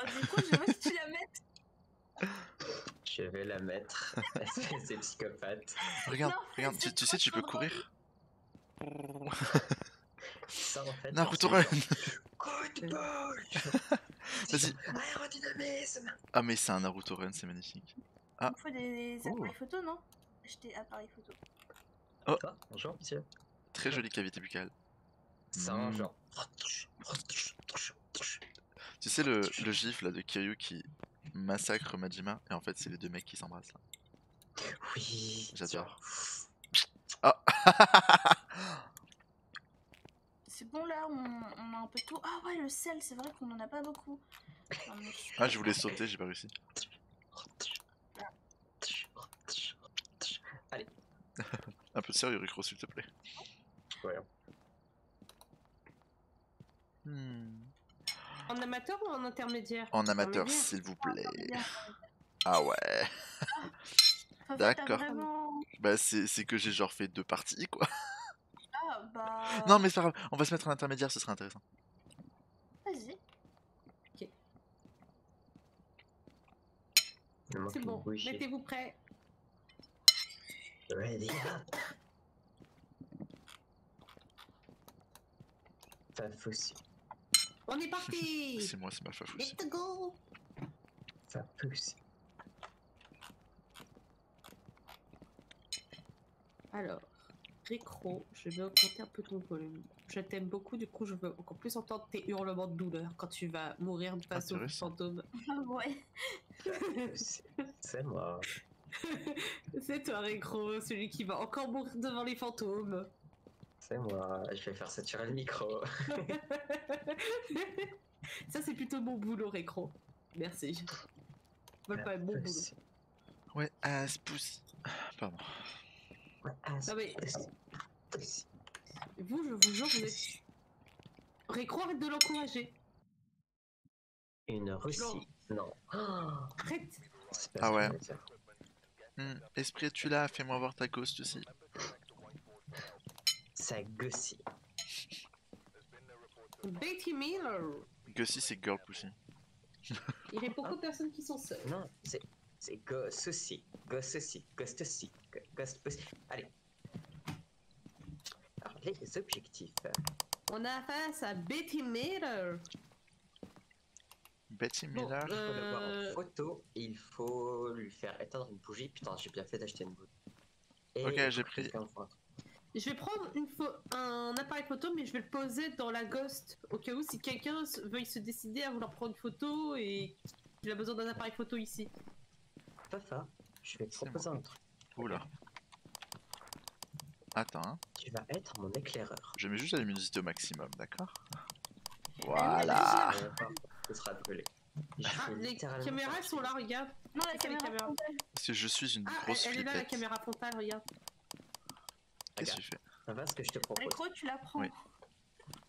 du coup, je veux que tu la mettes. Je vais la mettre. C'est psychopathe. Regarde, Non, regarde, c'est tu sais, tu peux trop courir. Ça en fait. Naruto genre, Run. Coup de bol. Vas-y. Aérodynamisme. Ah mais c'est un Naruto Run, c'est magnifique. Ah. Il me faut des Oh. appareils photo, non? Acheter appareil photo. Toi, bonjour monsieur. Très jolie cavité buccale. Sans Mm. genre. Tu sais le gif là de Kiryu qui massacre Majima et en fait c'est les deux mecs qui s'embrassent là. Oui. J'adore. Ah. C'est bon là, on a un peu de tout. Ah ouais, le sel, c'est vrai qu'on en a pas beaucoup. Non, mais Ah je voulais sauter, j'ai pas réussi. Allez. Un peu de sérieux Ricro s'il te plaît. Ouais. En amateur ou en intermédiaire? En amateur Intermédiaire. s'il vous plaît. bien. Ah ouais. Fafa, D'accord. t'as vraiment... Bah c'est que j'ai genre fait 2 parties quoi. Ah bah... Non mais c'est pas grave, on va se mettre en intermédiaire, ce serait intéressant. Vas-y. C'est bon, mettez-vous prêts. Ready up. Fafoussi. On est parti. C'est moi, c'est ma fafoussi. Let's go. Fafoussi. Alors, Ricro, je vais augmenter un peu ton volume. Je t'aime beaucoup, du coup je veux encore plus entendre tes hurlements de douleur quand tu vas mourir face au Intéressant. fantôme. Ouais. C'est moi. C'est toi Ricro, celui qui va encore mourir devant les fantômes. C'est moi. Je vais faire saturer le micro. Ça c'est plutôt mon boulot Ricro. Merci. Vole pas mon boulot. Ouais, ass pussy. Pardon. Ouais, Non mais... Vous, je vous jure, vous êtes... Ricro, arrête de l'encourager. Une Russie. Non. Arrête. Ah ouais. Esprit, es-tu là? Fais-moi voir ta ghost aussi. Ça gossi. Betty Miller. Gussie, c'est girl pussy. Il y a beaucoup de personnes qui sont seules. Non, c'est gosse aussi. Gosse aussi. Ghost aussi. Ghost aussi. Allez. Alors, les objectifs. On a face à Betty Miller. Betty Bon, Miller. Il faut le voir en photo et il faut lui faire éteindre une bougie. Putain, j'ai bien fait d'acheter une bougie. Et Ok, j'ai pris. Je vais prendre un appareil photo, mais je vais le poser dans la ghost, au cas où si quelqu'un veuille se décider à vouloir prendre une photo et il a besoin d'un appareil photo ici. Fafa, je vais te proposer un truc. Oula. Attends, hein. Tu vas être mon éclaireur. Je mets juste la luminosité au maximum, d'accord? Voilà. Ce sera brûlé. Ah, les caméras sont là, regarde. Non, la caméra. Parce que je suis une Ah, grosse elle est là, la flippette. caméra frontale, regarde. Qu'est-ce que tu fais? Ça va ce que je te propose. Ricro, tu la prends. Oui.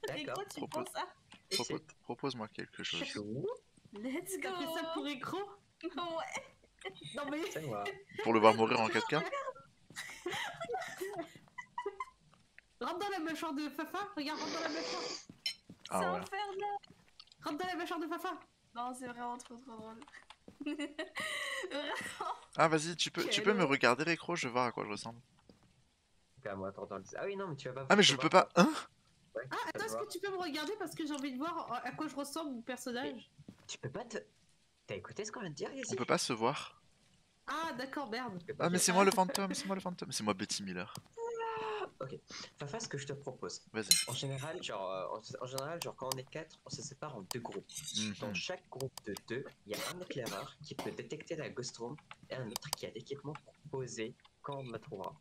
Ricro, tu Propose. prends ça. Propose-moi quelque chose. Let's go. T'as fait ça pour Ricro? Ouais. Non mais... C'est moi. Pour le voir mourir en 4K? Rentre dans la mâchoire de Fafa, regarde, rentre dans la mâchoire. Ah C'est ouais. infernal. Rentre dans la mâchoire de Fafa. Non, c'est vraiment trop drôle. Vraiment. Ah vas-y, tu peux me regarder Récro, je vais voir à quoi je ressemble. À moi, attends, ah oui, non, mais tu vas pas. Ah mais je peux pas. Hein? Ouais, Ah, attends, est-ce que tu peux me regarder parce que j'ai envie de voir à quoi je ressemble mon personnage? Tu peux pas te. T'as écouté ce qu'on vient de dire ici? On peut pas se voir. Ah, d'accord, merde. Ah mais c'est moi le fantôme, c'est moi le fantôme. C'est moi Betty Miller. Ok. Fafa, ce que je te propose. Vas-y. En général, genre, quand on est 4, on se sépare en 2 groupes. Dans chaque groupe de 2, il y a un éclaireur qui peut détecter la ghost room et un autre qui a l'équipement pour poser quand on me trouvera.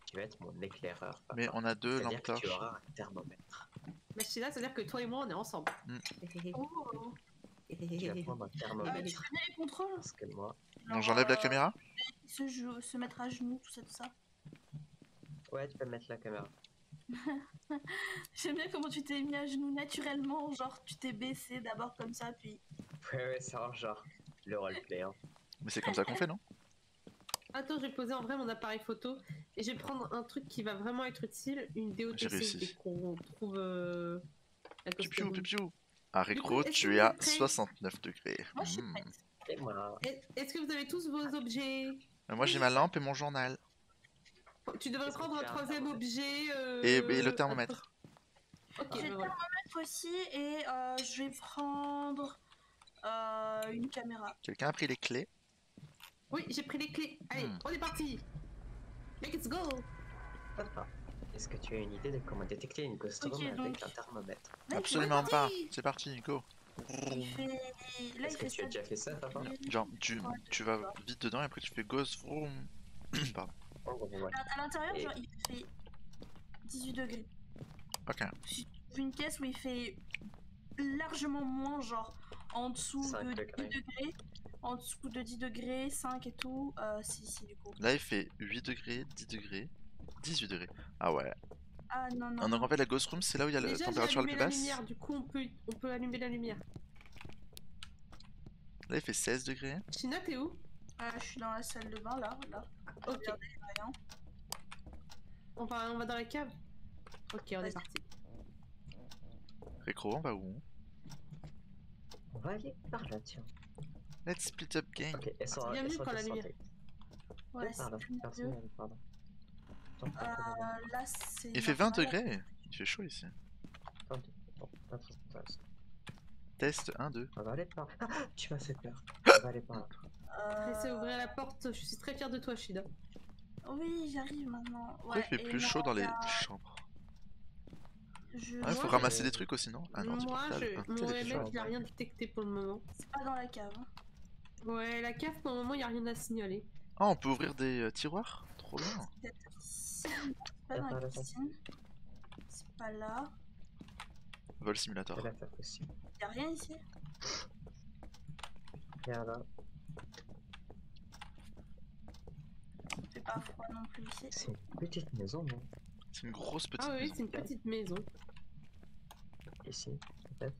Tu vas être mon éclaireur. Fafa. Mais on a 2 lampes C'est-à-dire que tu torches. auras un thermomètre. Mais je suis là, c'est-à-dire que toi et moi, on est ensemble. Oh. Tu vas prendre un Tu thermomètre. connais les contrôles? Parce que moi. Donc j'enlève la caméra? Se mettre à genoux, tout ça. Ouais, tu peux mettre la caméra. J'aime bien comment tu t'es mis à genoux naturellement, genre tu t'es baissé d'abord comme ça, puis... Ouais, c'est genre le roleplay. Hein. Mais c'est comme ça qu'on fait, non? Attends, je vais poser en vrai mon appareil photo et je vais prendre un truc qui va vraiment être utile, une J'ai DOTC réussi. dès qu'on trouve la Piu piu piu piu. Ah, Du coup, Récro, est-ce que tu vous es à êtes prêts 69 degrés. Moi, je suis Hmm. prête. Et moi, Est-ce que vous avez tous vos objets? Moi j'ai ma lampe et mon journal. Tu devrais Est-ce que prendre tu un as un troisième thermomètre objet. Et le thermomètre. Ok, J'ai ben le voilà. thermomètre aussi et je vais prendre une caméra. Quelqu'un a pris les clés? Oui, j'ai pris les clés. Allez, Hmm. on est parti. Let's go. papa, est-ce que tu as une idée de comment détecter une ghost Ok, room avec donc- un thermomètre? Là, Absolument parti. pas. C'est parti, go. il fait... Là, il Est-ce que fait tu as ça. déjà fait ça, papa? Genre, tu vas vite dedans et après tu fais ghost vroom. Pardon. Oh, ouais. À l'intérieur, Et- genre, il fait 18 degrés. Ok. J'ai une pièce où il fait largement moins, genre en dessous 5 de degrés. 10 degrés. En dessous de 10 degrés, 5 et tout. C'est ici, du coup. Là il fait 8 degrés, 10 degrés, 18 degrés. Ah ouais. Ah non, non. Donc non. en fait la ghost room c'est là où il y a la Déjà, j'ai température la allumé plus la basse. lumière. Du coup, on peut allumer la lumière. Là il fait 16 degrés. China, t'es où? Je suis dans la salle de bain, là. Ok. Regardez, rien. On va dans la cave. Ok, on est Vas-y. parti. Récro, on va où? On va aller par là, tiens. Let's split up gang. Ok, elles sont bien elles mieux sont quand la descendues. Ouais, Par là, c'est plus personne mieux. n'allait par là. Attends, attends, Là, c'est. Il fait 20 normal. degrés. Il fait chaud ici. attends, pas très intéressant. Test 1, 2. On va aller par là. Ah, tu m'as fait peur. On va aller par là. Laissez ouvrir la porte. Je suis très fière de toi, Shida. Oui, j'arrive maintenant. Pourquoi il fait et plus non, chaud dans les là, chambres? Je... Ouais, faut Moi, ramasser des trucs aussi, non? Un ordi Moi, portable, un mon téléphone. OMF, il a rien détecté pour le moment. C'est pas dans la cave. Hein. Ouais, la cave, pour le moment, il n'y a rien à signaler. Ah, on peut ouvrir des tiroirs? Trop bien. C'est peut-être ici. C'est pas dans la cuisine. C'est pas là. Vol simulator. C'est l'affaire possible. Y'a rien ici. Regarde là. Il fait pas froid non plus ici. C'est une petite maison, non? C'est une grosse petite Ah oui, maison. c'est une petite maison. Ici, peut-être.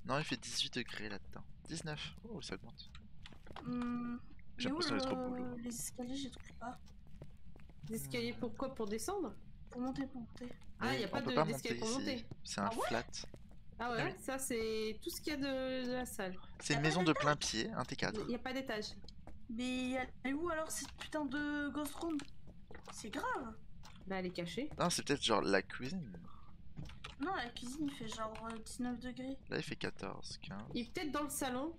Non, il fait 18 degrés là-dedans. 19. Oh, ça augmente. J'ai Mais où l'impression d'être au boulot. les escaliers, je les trouve pas. Des escaliers pourquoi? Pour descendre? Pour monter, pour monter. Ah, Mais il n'y a on pas peut pas d'escalier monter pour ici. monter. C'est un Ah ouais flat. Ah ouais, ça c'est tout ce qu'il y a de la salle. C'est Y a une pas maison de plein pied, un T4. Il n'y a pas d'étage. Mais elle est où alors cette putain de ghost room? C'est grave. Bah, elle est cachée. Non, c'est peut-être genre la cuisine. Non, la cuisine il fait genre 19 degrés. Là, il fait 14, 15. Il est peut-être dans le salon.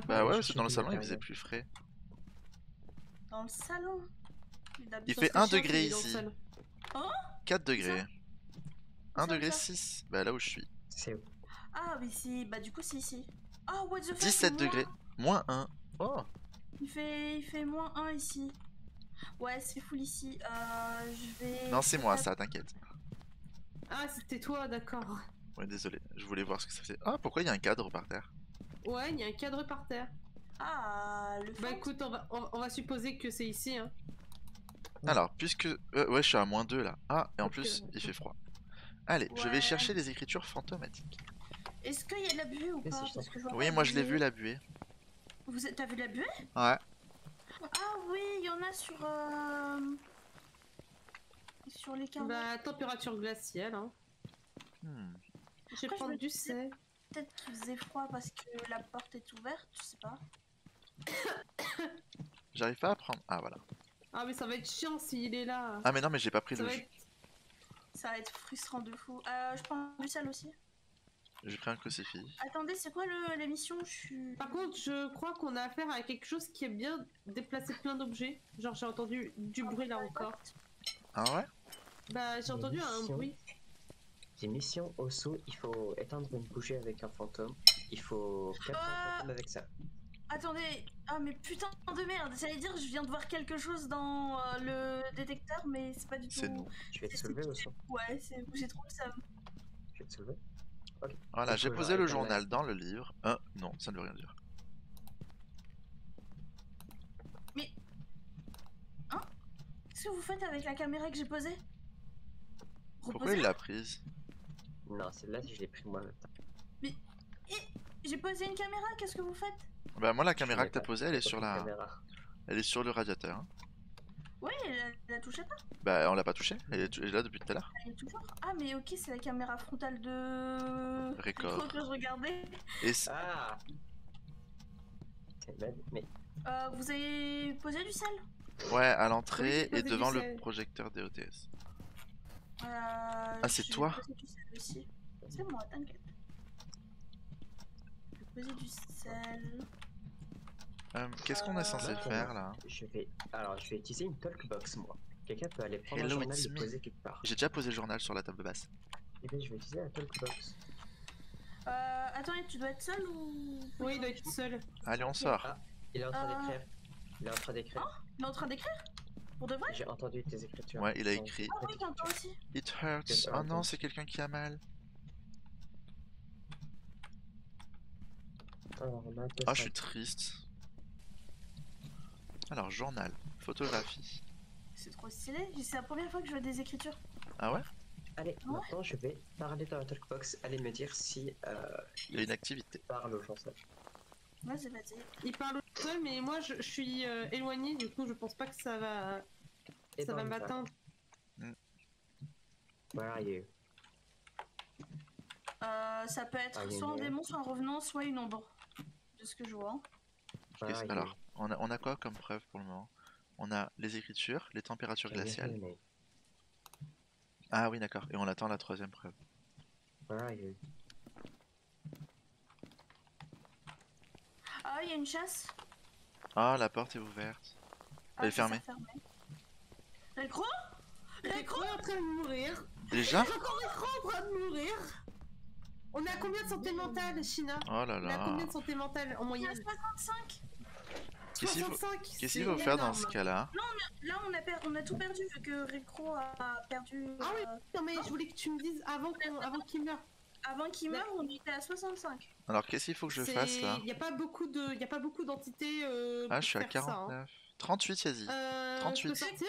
Bah ouais, chercher c'est dans le du salon, il matériel. faisait plus frais. Dans le salon. Il Ça fait serait 1 chiant degré s'il est dans le ici. salon. 4 degrés. 1 ça, degré ça 6. Bah là où je suis. C'est où? Ah, mais c'est. Bah, du coup, c'est ici. Ah, what the fuck? 17 c'est moins- degrés. Moins 1. Oh. Il fait moins 1 ici. Ouais, c'est full ici. Je vais. Non, c'est moi ça, t'inquiète. Ah, c'était toi, d'accord. Ouais, désolé. Je voulais voir ce que ça faisait. Ah, pourquoi il y a un cadre par terre? Ouais, il y a un cadre par terre. Ah, le Bah fond. écoute, on va supposer que c'est ici. Hein. Alors, puisque... ouais, je suis à moins 2 là. Ah, et en Ok. plus, il fait froid. Allez, je vais Ouais. chercher les écritures fantomatiques. Est-ce qu'il y a de la buée ou Mais pas? si, je Parce que je vois Oui, pas moi de je l'ai buée. vu la buée. T'as vu de la buée? Ouais. Ah oui, il y en a sur les carreaux. Bah, température glaciale. Hein. Hmm. Je vais Après, je prendre me du disais- sel. Peut-être qu'il faisait froid parce que la porte est ouverte, je sais pas. J'arrive pas à prendre. Ah, voilà. Ah, mais ça va être chiant s'il est là. Ah, mais non, mais j'ai pas pris Ça le va jus. être... Ça va être frustrant de fou. Je prends du sel aussi. J'ai pris un crucifix. Attendez, c'est quoi l'émission? Je suis. Par contre, je crois qu'on a affaire à quelque chose qui aime bien déplacer plein d'objets. Genre, j'ai entendu du bruit là encore. Ah ouais? Bah, j'ai entendu un Mission. bruit. J'ai mission au saut, il faut éteindre une bougie avec un fantôme. Il faut capter un fantôme avec ça. Attendez. Ah, mais putain de merde. J'allais dire, je viens de voir quelque chose dans le détecteur, mais c'est pas du tout. C'est nous. Tu vas te soulever au saut. Ouais, j'ai trop le seum. Tu vas te soulever. Voilà, Il j'ai faut posé genre le éteindre la- journal dans le livre. Non, ça ne veut rien dire. Qu'est-ce que vous faites avec la caméra que j'ai posée? Pourquoi Reposez-la. il l'a prise? Non, celle-là, je l'ai pris moi en même temps. J'ai posé une caméra, qu'est-ce que vous faites? Bah, moi, la caméra Je que t'as n'ai pas- posée, elle est j'ai sur pas pris la... de caméra. Elle est sur le radiateur. Oui, elle a touché pas. Bah, on l'a pas touché, elle est là depuis tout à l'heure. Elle est toujours. Ah, mais ok, c'est la caméra frontale de. Record. Rétro que je regardais. Et Ah. C'est bête, mais Vous avez posé du sel? ouais, à Oui, l'entrée j'ai posé et du devant le sel. projecteur DOTS. Ah, c'est toi? Poser du sel aussi. C'est moi, t'inquiète. Je vais poser du sel. Qu'est-ce qu'on est censé Attends, faire là? je vais utiliser une talkbox moi. Quelqu'un peut aller prendre un Hello, journal et it's le me. poser quelque part. J'ai déjà posé le journal sur la table basse. Et bien je vais utiliser la talkbox. Attends, tu dois être seul ou. Oui, il doit être seul. Allez, on Ok. sort. Ah, il est en train d'écrire. Il est en train d'écrire. Il est en train d'écrire? Pour de vrai? J'ai entendu tes écritures. Ouais, il a Donc, écrit. Ah oui, j'entends aussi. It hurts. Oh non, c'est quelqu'un qui a mal. Alors, on a un peu Ah, je ça. suis triste. Alors, journal, photographie. C'est trop stylé. C'est la première fois que je vois des écritures. Ah ouais? Allez, Ouais. maintenant je vais parler dans la talkbox. Allez me dire si Il y a une activité. parle aux gens seuls. Vas-y, vas-y. Il parle seul, mais moi je suis éloignée, du coup je pense pas que ça va, Et ça va m'atteindre. Where are you? Ça peut être Ah, il y a soit un une- démon, soit un revenant, soit une ombre. De ce que je vois. Where are you? Alors, on a quoi comme preuve pour le moment? On a les écritures, les températures Can you hear glaciales. me? Ah oui, d'accord. Et on attend la troisième preuve. Where are you? Ah, il y a une chasse. Ah, la porte est ouverte. Elle est ça fermée. s'est refermé. Récro? Récro est en train de mourir. Déjà? Encore Récro en train de mourir. On est à combien de santé mentale, China? Oh là On est à combien là. de santé mentale en Il y a moyenne? 65. Qu'est-ce qu'il faut, 65. qu'est-ce qu'il faut faire dans ce cas-là? Là, on a tout perdu vu que Récro a perdu. Ah oui, non mais je voulais que tu me dises avant qu'il meure. Avant qu'il meure, on était à 65. Alors, qu'est-ce qu'il faut que je fasse là? Il n'y a pas beaucoup d'entités. Ah, pour je suis à faire ça, hein. 49. 38, Yazi. Je 38. peux sortir?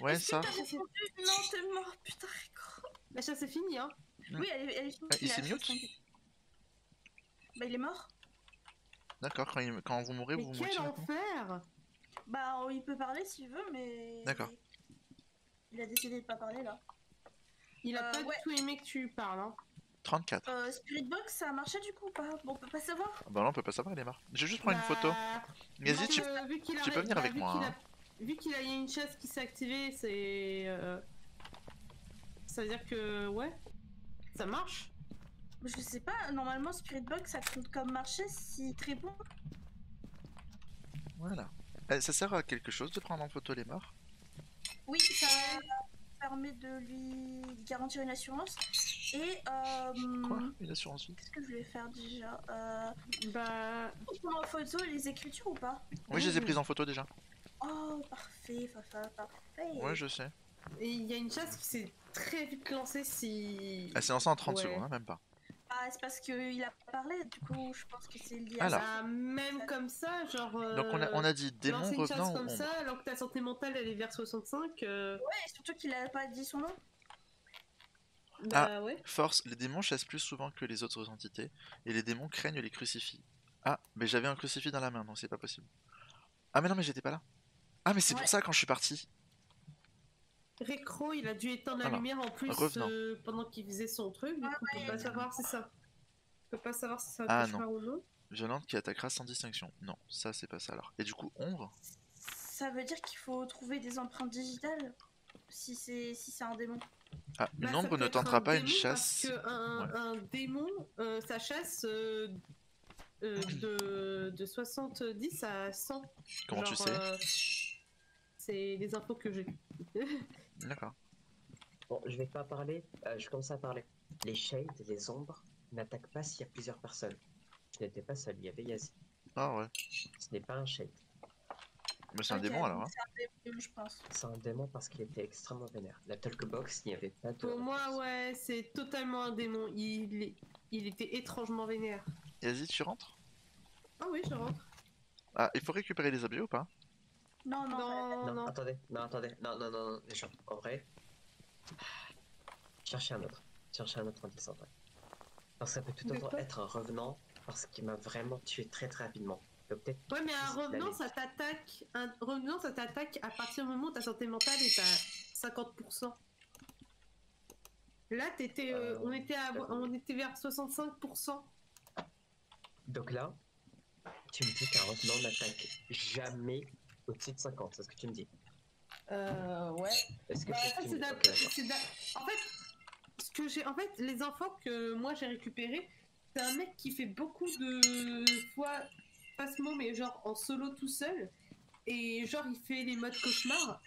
Ouais, Est-ce que ça. t'as répondu? Non, t'es mort, putain, Récro. La chasse est finie, hein. Oui, elle est finie. Ah, il la s'est chasse, mute? t'inquiète. Bah, il est mort. D'accord, quand vous mourrez, Mais vous quel mourrez maintenant? enfer! Bah, il peut parler s'il veut, mais. D'accord. Il a décidé de pas parler là. Il a pas ouais. du tout aimé que tu parles, hein. 34. Spirit Box, ça a marché du coup ou pas? Bon, on peut pas savoir. Bah non, on peut pas savoir, il est mort. Je vais juste prendre une photo. Bah, Yazi, tu... vu qu'il a tu peux venir avec vu moi, qu'il hein. Vu qu'il a, il y a une chasse qui s'est activée, c'est. Ça veut dire que. Ouais. Ça marche. Je sais pas, normalement Spirit Box ça compte comme marché s'il te répond. Voilà. Ça sert à quelque chose de prendre en photo les morts? Oui, ça permet de lui garantir une assurance. Et Quoi? Une assurance vie? qu'est-ce que je voulais faire déjà? Bah. Prendre en photo les écritures ou pas? Oui, je les ai prises en photo déjà. Oh, parfait, Fafa, parfait. Ouais, je sais. Et il y a une chasse qui s'est très vite lancée si. Elle s'est lancée en 30 Ouais. secondes, hein, même pas. Ah, c'est parce qu'il a parlé, du coup, je pense que c'est lié Alors. à ça. Bah, même comme ça, genre. Donc on a dit démon lancer une chasse revenant ou comme ombre. ça, alors que ta santé mentale elle est vers 65. Ouais, et surtout qu'il a pas dit son nom. Bah ouais. Force, les démons chassent plus souvent que les autres entités, et les démons craignent les crucifix. Ah, mais j'avais un crucifix dans la main, donc c'est pas possible. Ah mais non, mais j'étais pas là. Ah mais c'est Ouais. pour ça quand je suis parti. Récro, il a dû éteindre la Alors, lumière en plus revenant. pendant qu'il faisait son truc, du coup on peut pas savoir si ça. On peut pas savoir si ça Ah, un cauchemar ou non. Violente qui attaquera sans distinction. Non, ça c'est pas ça alors. Et du coup, ombre? Ça veut dire qu'il faut trouver des empreintes digitales si c'est un démon. Ah, une Bah, ça ombre peut ne être tentera un pas une démon chasse. Parce que un démon, sa chasse de 70 à 100. Comment tu sais? C'est les infos que j'ai. D'accord. Bon, je vais pas parler, je commence à parler. Les shades, les ombres, n'attaquent pas s'il y a plusieurs personnes. Je n'étais pas seul, il y avait Yazi. Ah ouais. Ce n'est pas un shade. Mais c'est un Ok, démon alors. donc Hein. c'est un démon, je pense. C'est un démon parce qu'il était extrêmement vénère. La talkbox, il n'y avait pas de. Pour moi, ouais, c'est totalement un démon. Il était étrangement vénère. Yazi, tu rentres? Ah oui, je rentre. Ah, il faut récupérer les objets ou pas? Non, non, Non, Non. attendez, non, les gens, en vrai. Cherchez un autre indice en vrai. Parce que ça peut tout autant D'accord. être un revenant, parce qu'il m'a vraiment tué très très rapidement. Donc peut-être Ouais, mais un juste la revenant, laisse. ça t'attaque. Un revenant, ça t'attaque à partir du moment où ta santé mentale est à 50%. Là, on était vers 65%. Donc là, tu me dis qu'un revenant n'attaque jamais au-dessus de 50, c'est ce que tu me dis. Ouais. Est-ce que Bah, c'est ça, ce que tu me dis? Ok, d'accord. En fait, les infos que moi j'ai récupérées, c'est un mec qui fait beaucoup de fois passement, mais genre en solo tout seul. Et genre, il fait les modes cauchemar.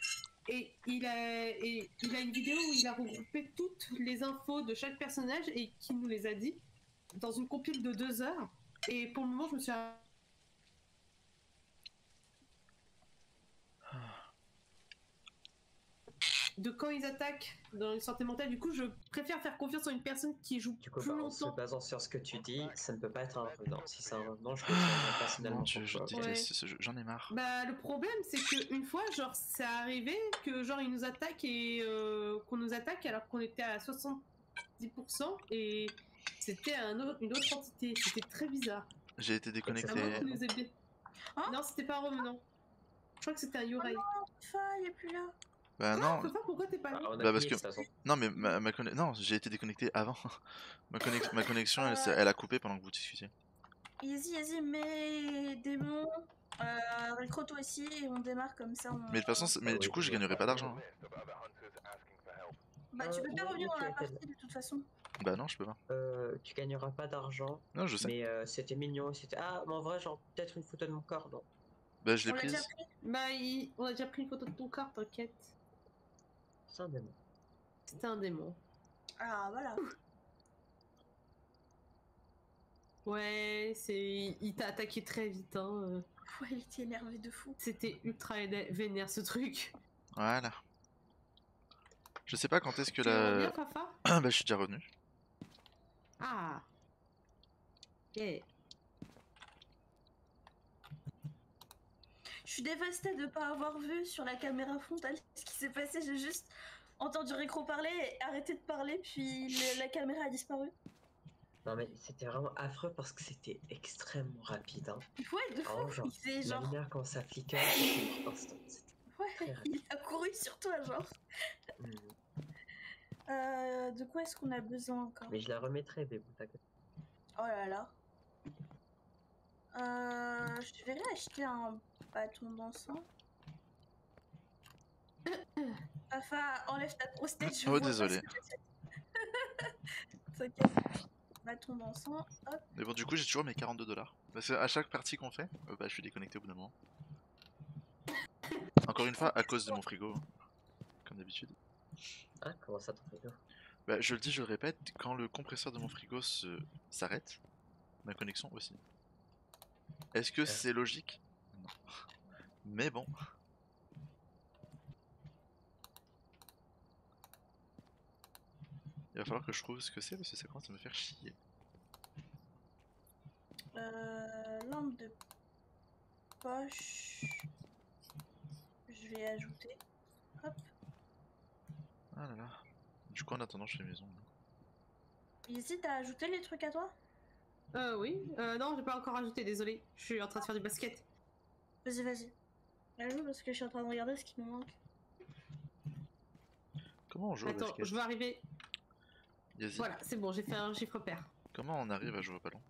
Et il a une vidéo où il a regroupé toutes les infos de chaque personnage et qui nous les a dit dans une compile de 2 heures. Et pour le moment, je me suis de quand ils attaquent dans une santé mentale. Du coup, je préfère faire confiance en une personne qui joue Du coup, plus en se longtemps. basant sur ce que tu dis, ça ne peut pas être un revenant. Si c'est un revenant, je retiendrai personnellement Mon dieu, je pour toi. déteste ce jeu, j'en ai marre. Bah, le problème, c'est que une fois, genre, c'est arrivé que genre ils nous attaquent et qu'on nous attaque alors qu'on était à 70% et c'était une autre entité. C'était très bizarre. J'ai été À déconnecté. moins qu'il nous ait bien. Hein? Non, c'était pas un revenant. Je crois que c'était un Yorai. Fafa, il est plus là. Bah non, Fafa, pourquoi t'es pas là? On a Bah, parce fini, que- de toute façon. non mais non, j'ai été déconnecté avant. Ma connexion, elle a coupé pendant que vous discutiez. Easy, mais démon. Recrute toi aussi et on démarre comme ça. Mais de toute façon, mais Ah du oui, coup, je oui. gagnerai pas d'argent. Hein. Bah, tu peux pas revenir dans la partie de toute façon. Bah non, je peux pas. Tu gagneras pas d'argent, Non, je sais. mais c'était mignon. C'était mais en vrai, genre peut-être une photo de mon corps, non? Bah je l'ai On l'a prise. déjà pris. Bah, on a déjà pris une photo de ton corps, t'inquiète. C'est un démon. C'était un démon. Ah, voilà. Ouais, il t'a attaqué très vite, hein. Ouais, il était énervé de fou. C'était ultra vénère ce truc. Voilà. Je sais pas quand est-ce que Tu veux la. revenir, Fafa? Bah je suis déjà revenu. Ah. Yeah. Je suis dévastée de pas avoir vu sur la caméra frontale ce qui s'est passé. J'ai juste entendu Récro parler et arrêté de parler, puis la caméra a disparu. Non mais c'était vraiment affreux parce que c'était extrêmement rapide. Hein. Ouais, de fou. Alors, genre, Il faisait la genre. lumière quand ça fliquait, c'était instant. C'était Ouais, très rapide. il a couru sur toi, genre. Hmm. De quoi est-ce qu'on a besoin encore? Mais je la remettrai, Bébou, t'inquiète. Oh là là. Je devrais acheter un bâton d'encens. Fafa, enlève ta grosse tête, je Oh, vois pas désolé. ce que t'as fait. T'inquiète. Bâton d'encens, hop. Mais bon, du coup, j'ai toujours mes 42$. Parce que à chaque partie qu'on fait, bah je suis déconnecté au bout d'un moment. Encore une fois, à cause de mon frigo. Comme d'habitude. Ah, comment ça, ton frigo? Bah je le dis, je le répète, quand le compresseur de mon frigo s'arrête, ma connexion aussi. Est-ce que c'est logique? Non. Mais bon. Il va falloir que je trouve ce que c'est parce que ça commence à me faire chier. Lampe de poche. Je vais ajouter. Hop. Ah là là. Du coup, en attendant, je fais maison. Ici, t'as ajouté les trucs à toi? Oui. Non, j'ai pas encore ajouté, désolé. Je suis en train de faire du basket. Vas-y. Ajoute parce que je suis en train de regarder ce qui me manque. Comment on joue au Attends, basket? je vais arriver. Yazzie, Voilà, c'est bon, j'ai fait un chiffre pair. comment on arrive à jouer au ballon?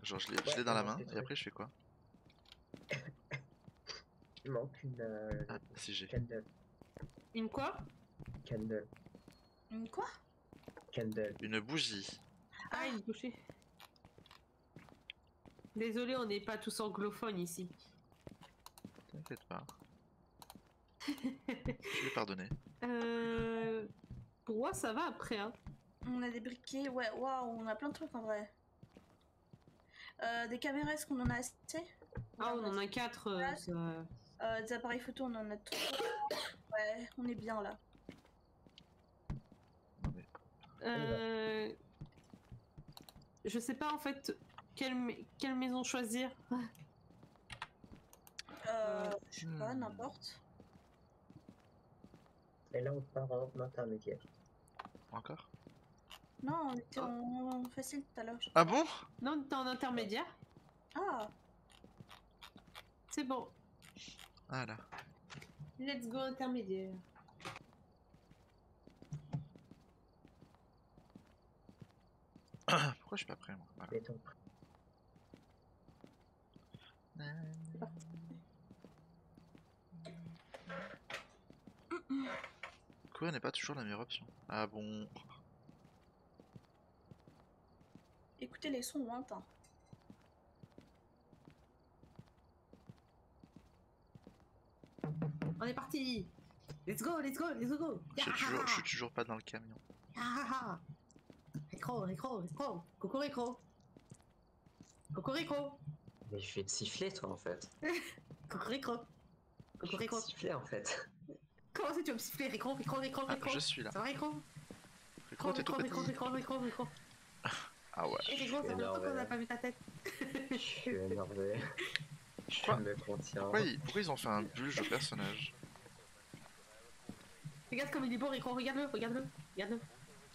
Genre, je l'ai Ouais, dans la non, main c'est et truc. après, je fais quoi? Il manque une Ah, si j'ai. candle. Une quoi? Candle. Une quoi? Candle. Une bougie. Ah, une bouchée. Désolé, on n'est pas tous anglophones ici. T'inquiète pas. Je vais pardonner. Pour moi, ça va après, hein. On a des briquets, ouais, waouh, on a plein de trucs en vrai. Des caméras, est-ce qu'on en a assez? Ah, on en a 4. Des appareils photo, on en a 3. Ouais, on est bien là. Non, mais... Je sais pas en fait quelle maison choisir. Je sais pas, n'importe. Et là, on part en intermédiaire. Encore? Non, on était en facile tout à l'heure. Ah bon? Non, t'es en intermédiaire. Ah, C'est bon. Voilà. Let's go intermédiaire. Pourquoi je suis pas prêt moi? Voilà. Et donc, Quoi n'est pas toujours la meilleure option? Ah bon? Écoutez les sons lointains. On est parti. Let's go, let's go, let's go. Je suis toujours pas dans le camion. Récro, récro, récro. Cocorico. Cocorico. mais je vais te siffler, toi, en fait. Cocorico. Je vais te Cocorico. siffler, en fait. Comment ça tu vas me siffler? Récro, récro, récro, Ah, récro. je suis là. Ça va, récro? Récro, t'es tout Récro, petit. récro, récro, récro. Ah ouais. Et récro, ça fait longtemps qu'on n'a pas vu ta tête. Je suis énervé. Je Quoi me contiens. Pourquoi ils ont fait un bulge au personnage? Regarde comme il est beau, Récro, regarde-le, regarde-le. Regarde-le.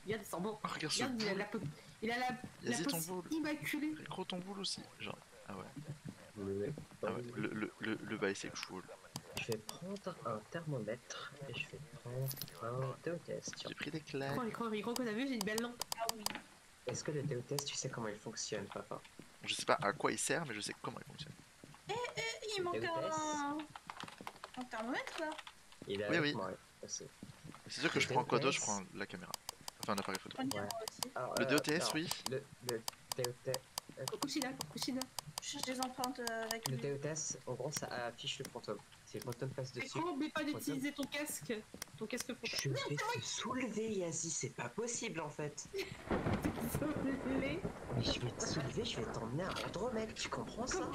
Regarde, il sent bon. Oh, regarde ce Regarde, il a boule. la peau. Il a la Vas-y, peau ton boule. immaculée. Récro, ton boule aussi. Genre, ah ouais. Mais- Ah ouais. Le bail c'est cool. Je vais prendre un thermomètre et je vais prendre un déotest. J'ai pris des claques. Récro, que t'as vu, j'ai une belle lampe. Ah oui. Est-ce que le déotest, tu sais comment il fonctionne, papa? Je sais pas à quoi il sert, mais je sais comment il fonctionne. Il manque Déotest. un thermomètre là. Il est Oui, avec oui. moi, aussi. C'est sûr que Le je prends quoi d'autre? Je DOTS. prends la caméra. Enfin, l'appareil photo. Prends une Ouais. caméra aussi. Alors, Le DOTS, alors, oui. Le DOTS, Kokushina. Je cherche des empreintes avec le lui. DOTS, en gros, ça affiche le fantôme. Si le fantôme passe dessus, Récro, oublie pas d'utiliser ton casque. Ton casque je frontal. vais te soulever, Yazi, c'est pas possible en fait. Désolé. Mais je vais te soulever, je vais t'emmener à Andromède, tu comprends ça?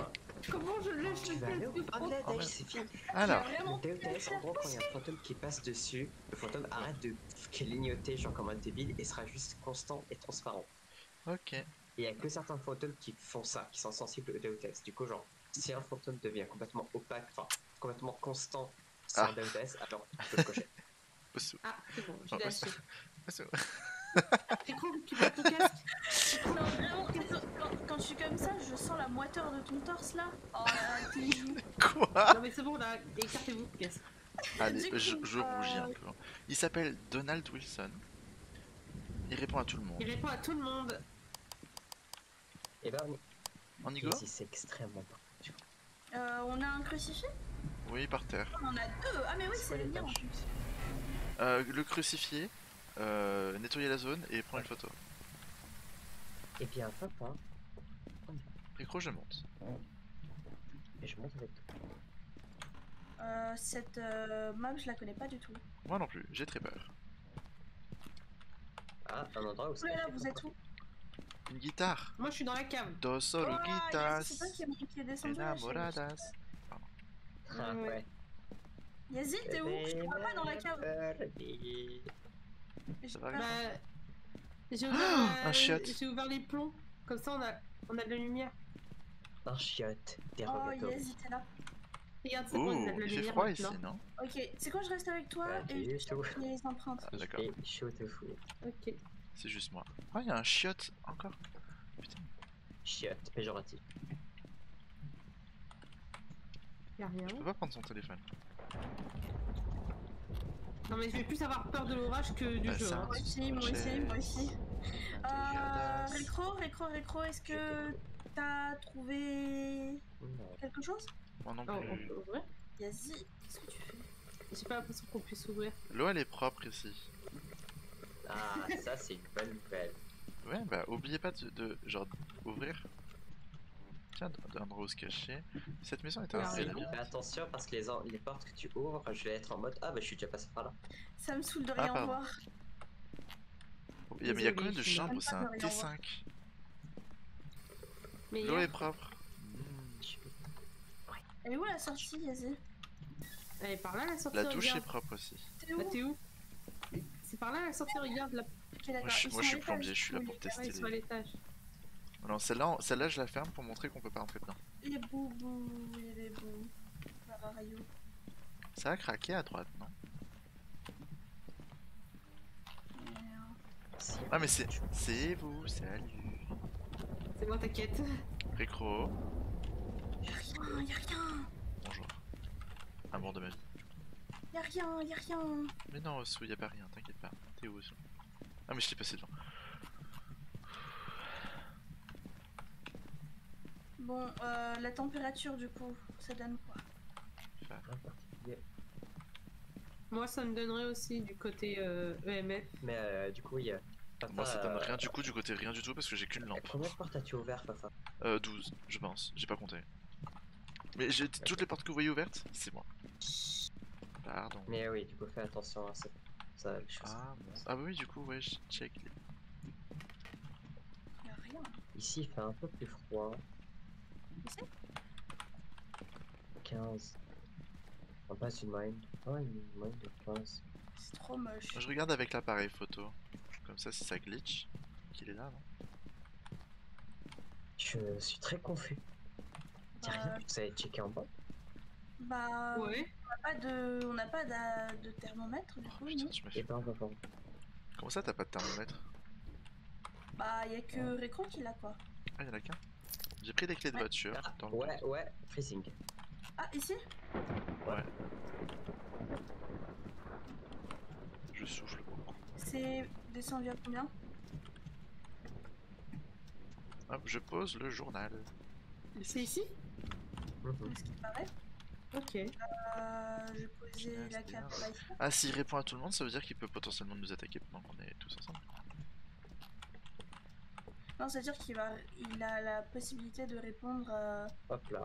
Comment je lâche Tu le vas aller au casque Bangladesh, Oh, mais- c'est fini. Alors, Vraiment Le DOTS, en gros, quand il y a un fantôme qui passe dessus, le fantôme arrête de clignoter, genre comme un débile, et sera juste constant et transparent. ok. Et il y a que certains fantômes qui font ça, qui sont sensibles au DOTS. Du coup, genre, si un fantôme devient complètement opaque, enfin, complètement constant sans Ah. DOTS, alors tu peux le cocher. Ah, c'est bon, je Oh, l'ai c'est- acheté. Récro, tu prends ton casque. Non, vraiment, quand je suis comme ça, je sens la moiteur de ton torse là. Oh là, tes joues. Quoi? Non mais c'est bon là, écartez-vous, casque. Allez, Du coup, je rougis un peu. Il s'appelle Donald Wilson. Il répond à tout le monde. Il répond à tout le monde. Et ben, On y go? si c'est extrêmement pas. On a un crucifix? Oui, par terre. On en a deux. Ah mais oui, C'est c'est quoi les les miens en tâches plus. Le crucifier, nettoyer la zone et prendre une photo. Et bien, papa, Récro, je monte. et je monte avec toi. Cette map, je la connais pas du tout. Moi non plus, j'ai très peur. Ah, un endroit où Oh là là, vous êtes où? Une guitare. Moi je suis dans la cave. Dos solo Oh, guitas. Yazi, c'est toi qui est descendu là, chez- Enamoradas. Ah Ouais. ouais. Yazi, t'es où? Je te vois pas dans la cave. Herbie. J'ai Ça va, peur. Bah, j'ai ouvert, un chiotte. j'ai ouvert les plombs. Comme ça on a de la lumière. Un chiotte, Oh, dérogatoire. Yazi, t'es là. Regarde, c'est bon, on a de Ouh, la il fait lumière froid ici, maintenant. non? Ok, c'est quoi, je reste avec toi Pas et du je tout. cherche les empreintes. Ah, d'accord. Et chaud de fou. Ok. C'est juste moi. Ah, il y a un chiotte encore. Putain. Chiotte, péjoratif. Y'a rien. Je peux pas prendre son téléphone. Non mais je vais plus avoir peur de l'orage que du Bah, jeu. ça. hein. Moi aussi, moi aussi, moi aussi. Récro, est-ce que t'as trouvé Non. quelque chose? Moi non Oh, on plus. peut ouvrir. Yazi, qu'est-ce que tu fais? J'ai pas l'impression qu'on puisse ouvrir. L'eau elle est propre ici. Ah, ça c'est une bonne nouvelle. Ouais, bah oubliez pas genre ouvrir. Tiens, d'un endroit où se cacher. Cette maison est Ah, un oui. réel. Fais attention parce que les portes que tu ouvres, je vais être en mode ah bah je suis déjà passé par là. Ça me saoule de Ah, rien pardon. voir. Mais il y a Désolée, combien de je suis chambres? même C'est pas un de rien voir. T5. Mais L'eau hier, est propre. Elle est où la sortie, Yazi? elle est par là la sortie. La douche est regarde. propre aussi. T'es où? Bah, t'es où? C'est par là la sortie, regarde là. Ok, d'accord. Moi, je Ils sont suis à l'étage. plombier, je suis là pour Oui. tester Ouais, ils sont à les... l'étage. Non, celle-là je la ferme pour montrer qu'on peut pas rentrer dedans. Les boubous, les boubous. Rayo. Ça a craqué à droite, non? Ah mais c'est vous, salut. C'est moi, t'inquiète. Récro. Y'a rien. rien, y a rien. Mais non, Osu, y a pas rien, t'inquiète pas. T'es où, Osu? Ah, mais je t'ai passé devant. Bon, la température du coup, ça donne quoi? Rien de particulier. Moi, ça me donnerait aussi du côté EMF. Mais du coup, il y a. Moi, ça donne rien du coup, du côté rien du tout, parce que j'ai qu'une lampe. Combien de portes as-tu ouvert, Fafa? 12, je pense, j'ai pas compté. Mais j'ai toutes les portes que vous voyez ouvertes, c'est moi. Pardon. Mais oui, du coup, fais attention à ça. Ça, les choses. Ah, bon. Ah, bah oui, du coup, ouais, je check. Y a rien. Ici, il fait un peu plus froid. Ici 15. On passe une mine. Oh, une mine de 15. C'est trop moche. Je regarde avec l'appareil photo. Comme ça, si ça glitch, qu'il est là, non? Je suis très confus. Y'a rien, vous avez checké en bas? Bah, Ouais. on n'a pas de thermomètre du Oh coup, putain, non? tu m'as Et fait. ben, on va voir. Comment ça, t'as pas de thermomètre? Bah, y a que Récro qui l'a quoi. Ah, y'en a qu'un? J'ai pris des clés de Ouais. voiture. Ah, Dans le ouais, ouais, freezing. Ah, ici? Ouais. Je souffle beaucoup. C'est descendu à combien? Hop, je pose le journal. C'est ici? Mhm. Ce qui paraît. Ok. J'ai posé la Punaise, caméra ici. Ah, s'il répond à tout le monde, ça veut dire qu'il peut potentiellement nous attaquer pendant qu'on est tous ensemble. Non, c'est-à-dire il a la possibilité de répondre. Hop là.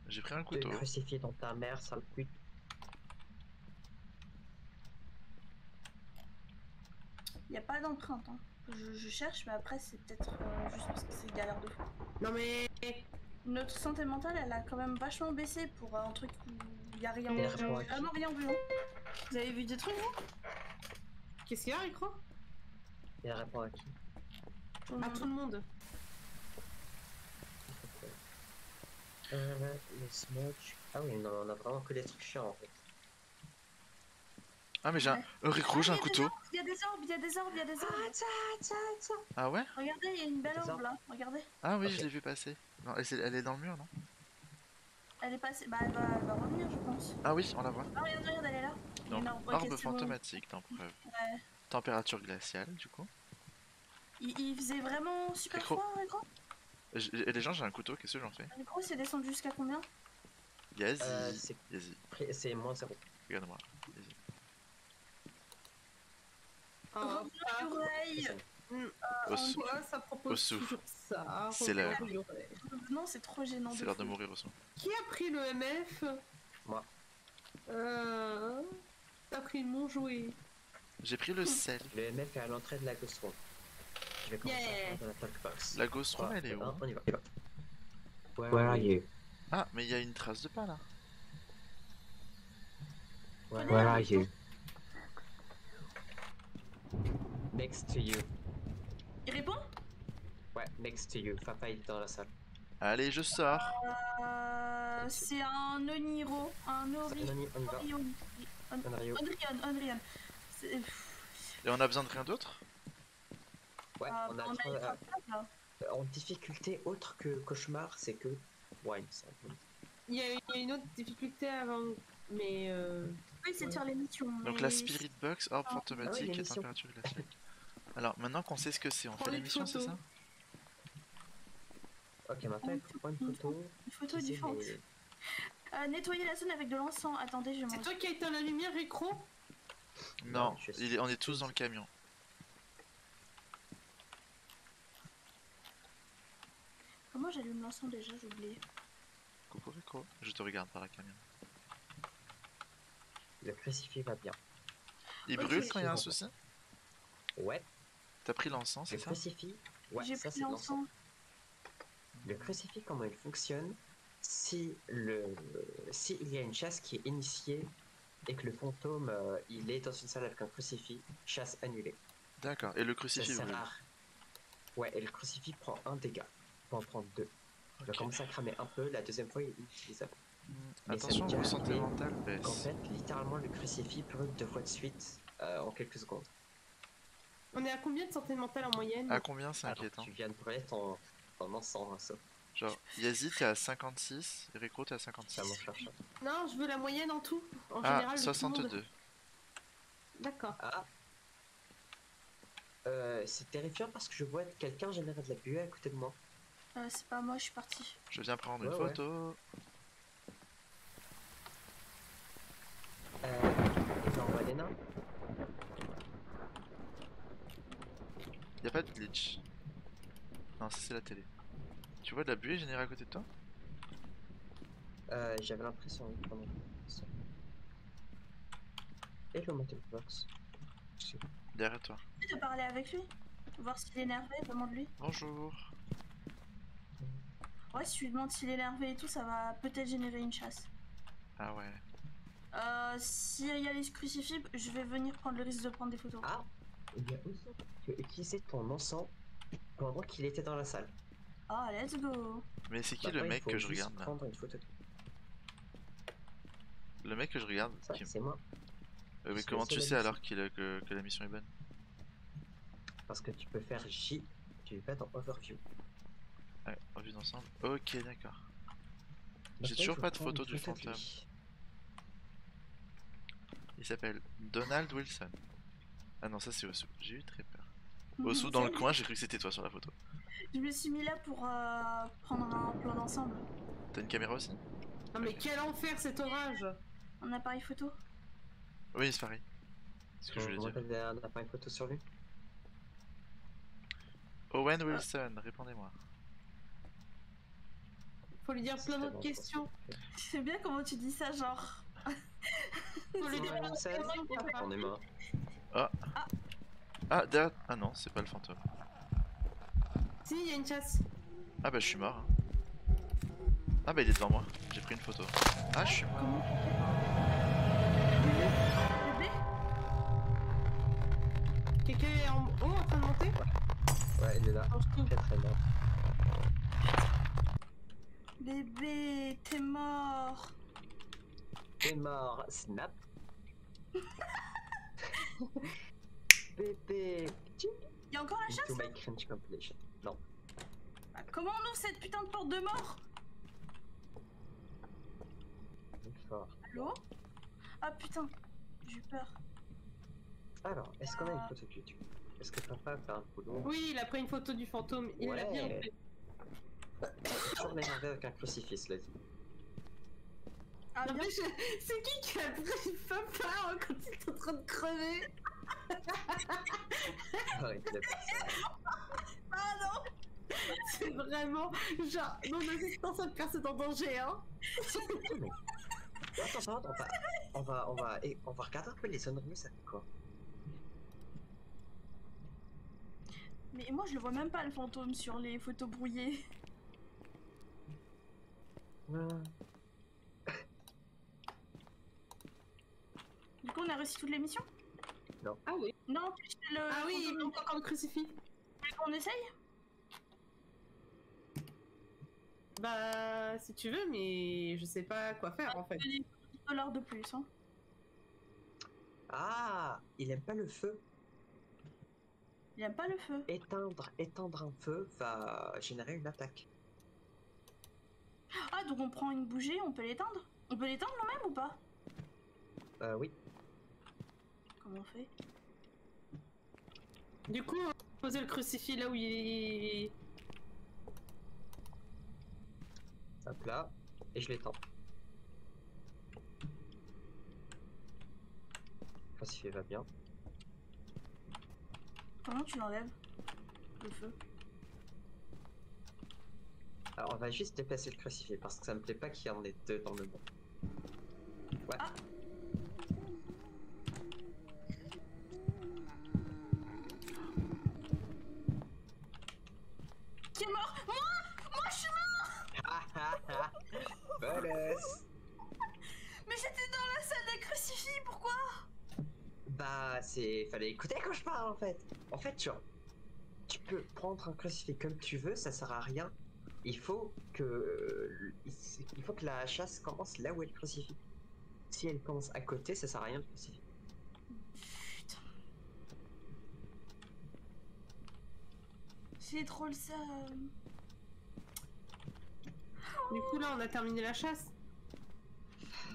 J'ai pris un Te couteau. crucifier dans ta mère, sale pute. Il n'y a pas d'empreinte. Hein. Je cherche, mais après, c'est peut-être juste parce que c'est galère de fou. Non mais... Notre santé mentale, elle a quand même vachement baissé pour un truc où il n'y a rien. Et J'ai rapport à qui? vraiment rien vu. Hein. Vous avez vu des trucs, vous? Qu'est-ce qu'il y a, Récro? Il répond à qui? À tout le monde. Le smoke. Ah oui, non, on a vraiment que des trucs chiants en fait. Ah, mais j'ai un. Ouais. Rico, j'ai un couteau. Il y a des orbes, il y a des orbes, il y a des orbes. Ah ouais? Regardez, il y a une belle Des orbe orbes. là. Regardez. Ah oui, Ok. je l'ai vu passer. Non, elle est dans le mur, non? Elle est passée. Bah, elle va revenir, je pense. Ah oui, on la voit. Ah, regarde, elle est là. Donc, Non, ok, orbe c'est bon. fantomatique dans preuve. Ouais. Température glaciale, du coup. Il faisait vraiment super Récro. froid, Récro. Et les gens, j'ai un couteau, qu'est-ce que j'en fais? Récro, c'est descendu jusqu'à combien? Yazi. C'est Yazi, c'est moins 0. regarde-moi. Yazi. Oh, L'oreille. Osu. quoi, ça propose Osu. toujours ça. C'est l'heure. Non, c'est trop gênant. C'est l'heure de mourir, Osu. Qui a pris le MF? Moi. T'as pris mon jouet. J'ai pris le sel. Le MF est à l'entrée de la Ghost Room. Je vais commencer à faire de la talkbox. La ghost room, elle est où? On y va. Where are you? Ah, mais il y a une trace de pas là. Where are you? Next to you. Il répond? Ouais, next to you. Papa il est dans la salle. Allez, je sors. C'est un Oniro. Un Ori. On y va. Orion. Onryo. Onryon. C'est- Et on a besoin de rien d'autre? Ouais, on a on a trois- une table, là. en difficulté autre que cauchemar, c'est que wine. Ça. Il y a une autre difficulté avant, mais Oui, c'est de faire l'émission. Donc mais- la spirit box, orbe Ah, fantomatique et l'émission. température glaciale. Alors maintenant qu'on sait ce que c'est, on Prends fait les l'émission, c'est photos. ça? Ok, maintenant il faut prendre une photo. Une photo Qui du c'est, fond. les- Nettoyer la zone avec de l'encens. Attendez, je c'est mange. toi qui as éteint la lumière, Récro? Non, je sais. on est tous dans le camion. Comment j'allume l'encens déjà? J'ai oublié. Coucou Rico, je te regarde par la caméra. Le crucifix va bien. Il Ok. brûle quand il y a un souci? Ouais, T'as pris l'encens, le c'est ça? crucifix. Ouais, J'ai ça pris c'est l'encens. l'encens. Le crucifix, comment il fonctionne? Si il y a une chasse qui est initiée et que le fantôme il est dans une salle avec un crucifix, chasse annulée. D'accord, et le Ça crucifix sert brûle. à... Ouais, et le crucifix prend un dégât. Faut en prendre 2. Il va Ok. commencer à cramer un peu, la deuxième fois il est inutilisable. Mais ça Attention, m'est déjà vos santé arrivé mentale En baisse. fait, littéralement, le crucifix brûle 2 fois de suite en quelques secondes. On est à combien de santé mentale en moyenne? À combien c'est Alors, inquiétant? tu viens de brûler ton encens, ça. Genre, Yazi, t'es à 56, et Recro, t'es à 56. Ça m'en cherche. Non, je veux la moyenne en tout. En Ah, général, de tout le monde. 62. D'accord. Ah. C'est terrifiant parce que je vois quelqu'un générer de la buée à côté de moi. C'est pas moi, je suis partie. Je viens prendre une Ouais, ouais. photo. Et ben, on va les nains. Y'a pas de glitch. Non, ça c'est la télé. Tu vois de la buée générée à côté de toi? J'avais l'impression, oui, pendant. Et le Box. Derrière toi. Tu peux parler avec lui? Voir s'il est énervé, demande-lui. Bonjour. Ouais, si tu lui demandes s'il est énervé et tout, ça va peut-être générer une chasse. Ah ouais. S'il y a les crucifix, je vais venir prendre le risque de prendre des photos. Ah, il y a aussi tu as utilisé ton encens pendant qu'il était dans la salle. Ah, let's go. Mais c'est qui Maintenant, le il mec faut que je juste regarde là? prendre une photo. Le mec que je regarde Ça, qui... c'est moi. Mais C'est comment la tu seule sais mission. alors que la mission est bonne? Parce que tu peux faire J, tu vas dans Overview. Ouais, on vit ensemble. Ok, d'accord. J'ai Maintenant, toujours il faut pas de prendre photo une du de fantôme. lui. Il s'appelle Donald Wilson. Ah non, ça c'est Osu. J'ai eu très peur. Mhm, Osu dans le ça y est. coin, j'ai cru que c'était toi sur la photo. Je me suis mis là pour prendre un plan d'ensemble. T'as une caméra aussi? Non, mais quel enfer cet orage! Un appareil photo. Oui, c'est pareil. C'est ce que je voulais Moi, dire. t'avais un appareil photo sur lui. Owen Wilson, répondez-moi. Faut lui dire C'est plein très d'autres dangereux, questions. C'est bien comment tu dis ça, genre. Faut lui dire Ouais, plein d'autres ça, questions, papa. on est mort. Ah, derrière... Ah non, c'est pas le fantôme. Si, il y a une chasse. Ah bah je suis mort. Hein. Ah bah il est devant moi. J'ai pris une photo. Ah je suis mort. Comment Bébé Quelqu'un est en haut en train de monter? Ouais, il est là. Mange tout. Très très bien. Bébé, t'es mort. T'es mort, snap. Bébé. Il y a encore la chasse To là? my cringe compilation. Non. Bah, comment on ouvre cette putain de porte de mort? Fort. Allô? Ah putain, j'ai eu peur. Alors, est-ce qu'on a une photo de YouTube? Est-ce que papa fait un boulot? Oui, il a pris une photo du fantôme. Il l'a bien Ouais. fait. Toujours m'énerver avec un crucifix, là. Ah Non, bien. mais c'est qui a pris papa quand il est en train de crever? Arrête de faire ça. Ah non. C'est vraiment genre non assistance à personne en danger, hein. Attends, on va regarder un peu les sonneries, ça fait quoi? Mais moi je le vois même pas le fantôme sur les photos brouillées. Du coup on a réussi toutes les missions? Ah oui. Non, tu sais le. Ah oui, il fantôme, manque encore le crucifix. tu veux qu'on essaye? Bah si tu veux, mais je sais pas quoi faire en fait. $10 de plus, hein. Ah, il aime pas le feu. Il aime pas le feu. Éteindre un feu va générer une attaque. Ah donc on prend une bougie, on peut l'éteindre? On peut l'éteindre nous-mêmes ou pas? Oui. Comment on fait? Du coup, on va poser le crucifix là où il est. Hop là, et je l'éteins. Crucifix va bien. Comment tu l'enlèves? Le feu. Alors on va juste déplacer le crucifix parce que ça me plaît pas qu'il y en ait deux dans le monde. Ouais. Ah. Qui est mort? Moi je suis mort! Bonus. Mais j'étais dans la salle des crucifix, pourquoi? Bah fallait écouter quand je parle en fait. En fait genre, tu peux prendre un crucifix comme tu veux, ça sert à rien. Il faut que la chasse commence là où est le crucifix. Si elle commence à côté, ça sert à rien le crucifix. Putain. C'est trop le seum. Du coup, là, on a terminé la chasse.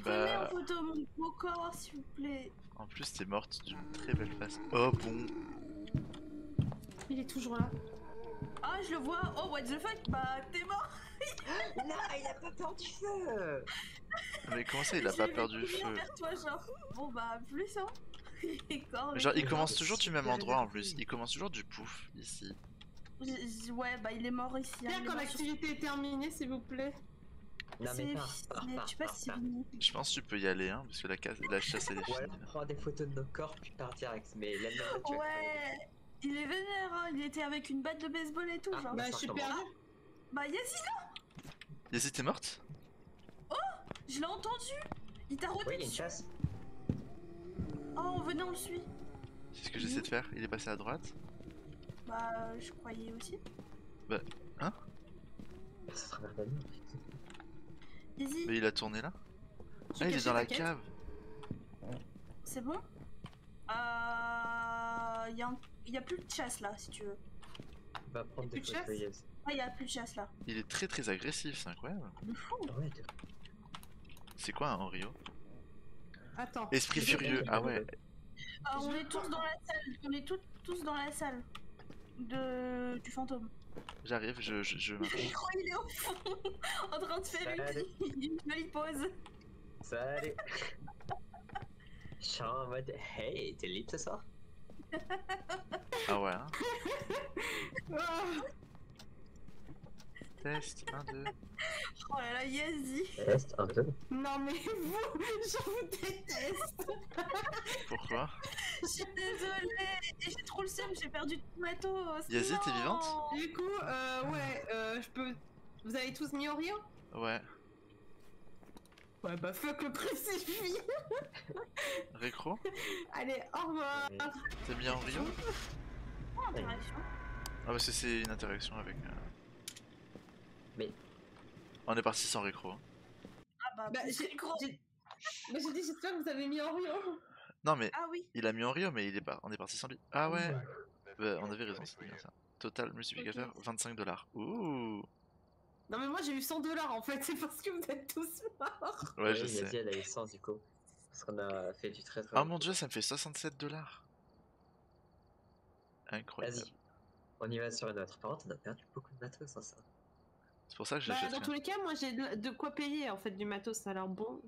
Prenez en Bah, photo mon beau corps, s'il vous plaît. en plus, t'es morte d'une très belle face. Oh bon. Il est toujours là. Ah, je le vois. Oh, what the fuck. Bah, t'es mort. Non, il a pas peur du feu. Mais comment ça, il a pas J'ai peur du vu courir feu? vers toi, genre. Bon, bah, plus, hein. Et quand, Genre, il Mais commence non, toujours du super même endroit en plus. énervé. Il commence toujours du pouf ici. Ouais, bah, il est mort ici. hein, Pierre, il est quand mort sur- l'activité est terminée, s'il vous plaît. Non, mais C'est- pars, Je sais pas si c'est pars. fini. Je pense que tu peux y aller, hein, parce que la chasse elle est Ou finie. alors prends des photos de nos corps puis pars direct. Mais la même tu vas Ouais, il est vénère, hein. Il était avec une batte de baseball et tout, Ah, genre. Bah, ça je suis recommence. perdu. Bah, Yazzie, Yazzie, t'es morte? je l'ai entendu. Il t'a Oui, roté il y a une dessus. chasse. Oh, venez, on le suit. C'est ce que j'essaie de faire. Il est passé à droite. Bah, je croyais aussi. Ça travers la nuit. Yazzie, Mais il a tourné là. Je suis Ah, il est cachée, dans la t'inquiète. cave. c'est bon y a plus de chasse là, si tu veux. Va prendre des plus de photos, chasse Yes. Ah, y a plus de chasse là. Il est très très agressif, c'est incroyable. De fou. Ouais, C'est quoi un Rio? Attends. Esprit furieux, ah ouais. Ah, on est tous dans la salle. On est tous dans la salle du fantôme. J'arrive, je m'approche. Oh, il est au fond, en train de faire Salut. une jolie pause. Salut. Je suis en mode, hey, t'es libre ce soir? Ah ouais, hein. Ah, Test, 1, 2. Oh là là, Yazzie. Reste un peu. non, mais vous, je vous déteste. Pourquoi? Je suis désolée. Et j'ai trop le seum, j'ai perdu tout le matos. Yazzie, t'es Non. vivante? Du coup, je peux. Vous avez tous mis au Rio? Ouais. Ouais, bah fuck le crucifix. Récro? Allez, au revoir. T'es mis en Rio? Oh, interaction. Ah parce que c'est une interaction avec... Mais- On est parti sans récro. hein. Ah bah, Bah, c'est gros. Mais j'ai dit, j'espère que vous avez mis en Rio. Non mais Ah oui. il a mis en Rio mais on est parti sans lui. Ah ouais. Bah, on avait raison, c'était bien ça. Total multiplicateur, 25 $. Ouh. Non, mais moi j'ai eu 100 $ en fait, c'est parce que vous êtes tous morts. Ouais, je Oui, sais. Yazzie, elle a eu 100 du coup. Parce qu'on a fait du très très Ah bon. mon dieu, ça me fait 67 $. Incroyable. Vas-y. On y va sur une autre. Par contre, on a perdu beaucoup de matos, hein, ça. C'est pour ça que Bah, j'achète dans rien. tous les cas, moi j'ai de quoi payer en fait du matos, ça a l'air bon.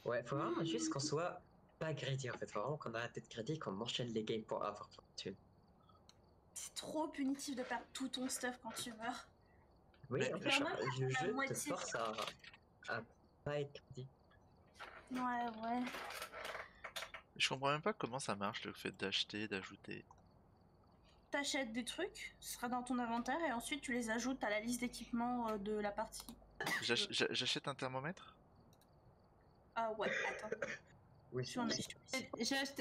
Ouais, faut vraiment juste qu'on soit pas greedy en fait. Faut vraiment qu'on arrête d'être greedy et qu'on enchaîne les games pour avoir plein de thunes. C'est trop punitif de perdre tout ton stuff quand tu meurs. Oui, Mais en fait, clairement, le la jeu te moitié. force à pas être greedy. Ouais. Je comprends même pas comment ça marche le fait d'acheter, d'ajouter. T'achètes des trucs, ce sera dans ton inventaire et ensuite tu les ajoutes à la liste d'équipements de la partie. J'achète un thermomètre? Ah ouais, attends. Oui, Je suis en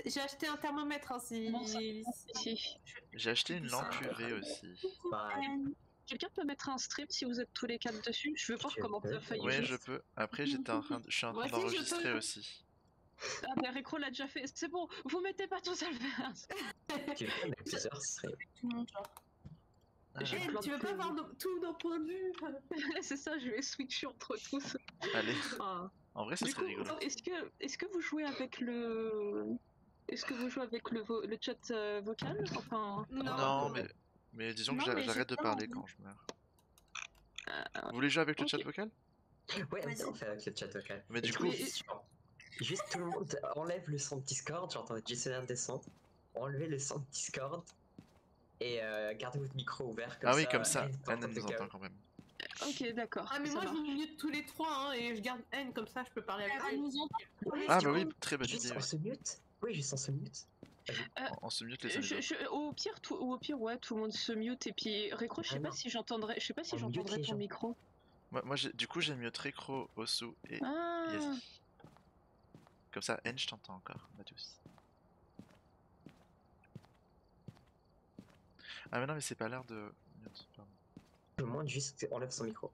J'ai acheté un thermomètre hein, si. Bon, ça- Ici. J'ai acheté une Ça- lampe UV aussi. pareil. Quelqu'un peut mettre un stream si vous êtes tous les 4 dessus? Je veux voir Je comment peux. vous avez failli. Ouais, je peux. Après, je suis en Moi train aussi, je d'enregistrer peux. aussi. Ah, mais Récro l'a déjà fait. C'est bon, vous mettez pas tous à le faire. Tu peux mettre plusieurs, ce serait. Tout le monde, genre. Ah, J'ai Eh, plein tu de veux pas prévus. voir tous nos points de vue? C'est ça, je vais switcher entre tous. allez, Ah. en vrai, ça Du serait coup, rigolo. est-ce que vous jouez avec le. Est-ce que vous jouez avec le chat vocal? Enfin. Non, mais disons que Non, mais j'arrête de j'ai parler pas quand je meurs. Vous voulez jouer avec le chat ok. vocal? Ouais, Vas-y. on fait avec le chat vocal. Mais Et du du coup- coup, juste tout le monde enlève le son de Discord. J'entends gestionnaire descente. Enlevez le son de Discord. Et gardez votre micro ouvert comme Ah ça. oui, comme ça, Anne, Anne nous entend quand même. Ok, d'accord. Ah, mais ça moi je marche. vous mute tous les trois hein, et je garde N comme ça, je peux parler avec Elle elle. nous entend. Ah Du bah coup, oui, très bonne Juste idée. on oui. se mute. Oui, juste on se mute. On se mute les uns les autres. Au pire, ouais, tout le monde se mute et puis Récro, je sais Ah pas non. si j'entendrai, je sais pas si On mute j'entendrai les ton gens. micro. Moi du coup, j'ai mieux Récro, Osu et Ah, Yazzie. Comme ça, N, je t'entends encore, Matus. Ah mais non, mais c'est pas l'air de... Mute, pardon. Tout le monde juste enlève son micro.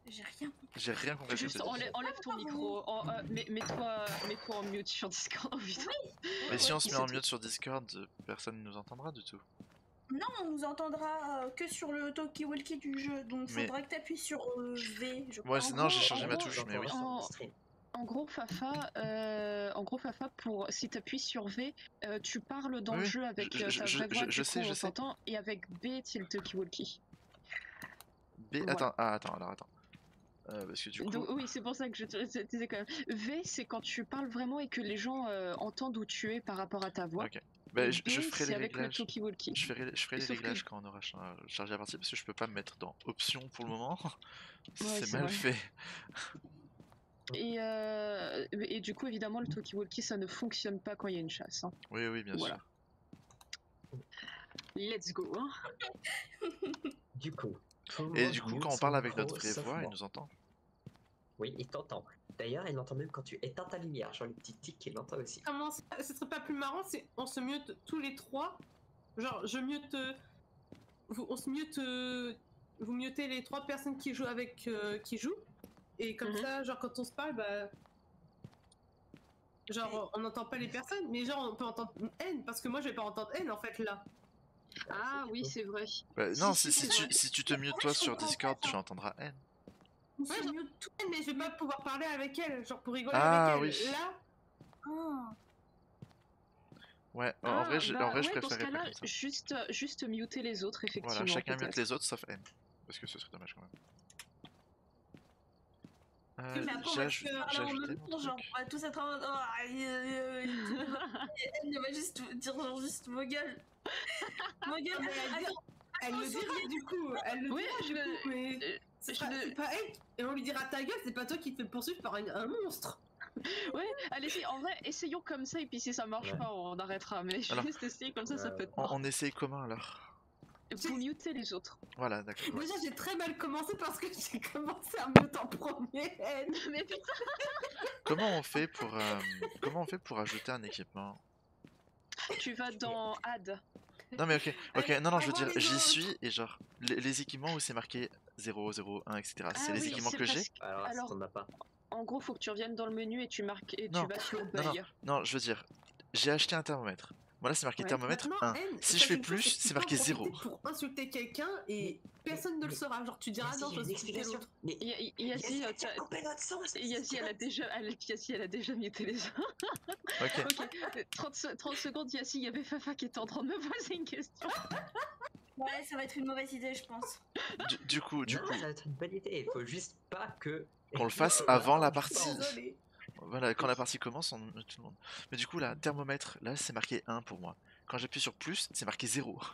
J'ai rien compris. J'ai rien compris. à ce que juste t'as dit. enlève ton micro, mets-toi en mute sur Discord. Oh, putain. Mais si on se il met en se- mute sur Discord, personne ne nous entendra du tout. Non, on nous entendra que sur le talkie-walkie du jeu, donc Mais- faudra que t'appuies sur V, je crois. Ouais, non, j'ai gros, changé en ma gros, touche, mais oui. En gros, Fafa, pour si t'appuies sur V, tu parles dans le Oui, jeu avec je- ta je- vraie voix, je du sais, coup, je on sais. t'entend, et avec B, c'est le talkie-walkie. B, Voilà. attends. Parce que du coup, Donc, oui, c'est pour ça que je te disais quand même. V, c'est quand tu parles vraiment et que les gens entendent où tu es par rapport à ta voix. ok. Bah, Et je B, ferai les c'est avec le réglages. talkie-walkie. Je ferai les Sauf que- réglages quand on aura chargé la partie parce que je peux pas me mettre dans options pour le moment. Ouais, C'est c'est mal vrai. fait. Et du coup, évidemment, le talkie-walkie, ça ne fonctionne pas quand il y a une chasse. Hein. Oui, bien Voilà. sûr. Let's go. Hein. Du coup, tout le Et monde du coup, mute quand on son parle avec micro, notre vraie sauf voix, il moi. nous entend. Oui, il t'entend. D'ailleurs, il entend même quand tu éteins ta lumière. Genre le petit tic, il l'entend aussi. Comment ça, ce serait pas plus marrant si on se mute tous les trois? Genre, je mute. On se mute. Vous mutez les trois personnes qui jouent avec. Qui jouent. Et comme Mhm. ça, genre, quand on se parle, bah. Genre, on n'entend pas les personnes, mais genre, on peut entendre N, parce que moi, je vais pas entendre N en fait là. Ah oui, c'est vrai. Bah, non, Si, si c'est vrai. tu te mutes En fait, toi je sur comprends Discord, pas, tu entendras N. On Ouais, se genre- mute tout. N, mais je vais pas pouvoir parler avec elle, genre pour rigoler Ah, avec elle. oui. Là, Ah. Ouais, en Ah, vrai, je ouais, préférerais dans ce pas cas-là, comme ça. juste muter les autres, effectivement. Voilà, chacun mute peut-être. les autres sauf N. Parce que ce serait dommage quand même. Mais après, on J'ai va ajouté tous parler en mon même temps, genre, truc. on va tous être en mode. Elle va juste dire genre juste vos gueules. Vos gueules. mais elle le dira du coup. Elle le Oui, dira du coup, mais. C'est je pas, le- c'est pas elle. Et on lui dira ta gueule, c'est pas toi qui te fais poursuivre par un monstre. Ouais, allez-y, en vrai, essayons comme ça, et puis si ça marche Ouais. pas, on arrêtera. Mais Alors, juste essayer comme ça peut être On marrant. essaye commun alors. Vous mutez les autres. Voilà, d'accord. Déjà, j'ai très mal commencé parce que j'ai commencé à muter en premier. Mais putain, Comment on fait pour ajouter un équipement? tu vas dans Add. Non mais ok, Allez, non, au je veux revoir dire, les j'y autres. suis et genre, les équipements où c'est marqué 0, 0, 1, etc. Ah C'est les oui, équipements c'est que j'ai? parce que- Alors, Alors, si t'en as pas. en gros, faut que tu reviennes dans le menu et tu marques et Non, tu vas sur Non, Buy. non, je veux dire, j'ai acheté un thermomètre. Voilà, c'est marqué Ouais. thermomètre Maintenant, 1. N, Si je sache fais une chose, plus, c'est que tu c'est peux marqué en 0. profiter pour insulter quelqu'un et personne ne le saura. Genre, tu diras Merci, non, j'ai je une vais insulter explication. l'autre. Mais Yazi, Yazi, t'as coupé notre son. Yazi, elle a déjà muté les autres. Ok. Ok, 30 secondes, Yazi, il y avait Fafa qui était en train de me poser une question. Ouais, ça va être une mauvaise idée, je pense. Du coup, Non, ça va être une bonne idée. Il faut juste pas que. qu'on le fasse avant la Je partie. pense. Désolé. Voilà, quand la partie commence, on met tout le monde. Mais du coup, là, thermomètre, là, c'est marqué 1 pour moi. Quand j'appuie sur plus, c'est marqué 0. Ah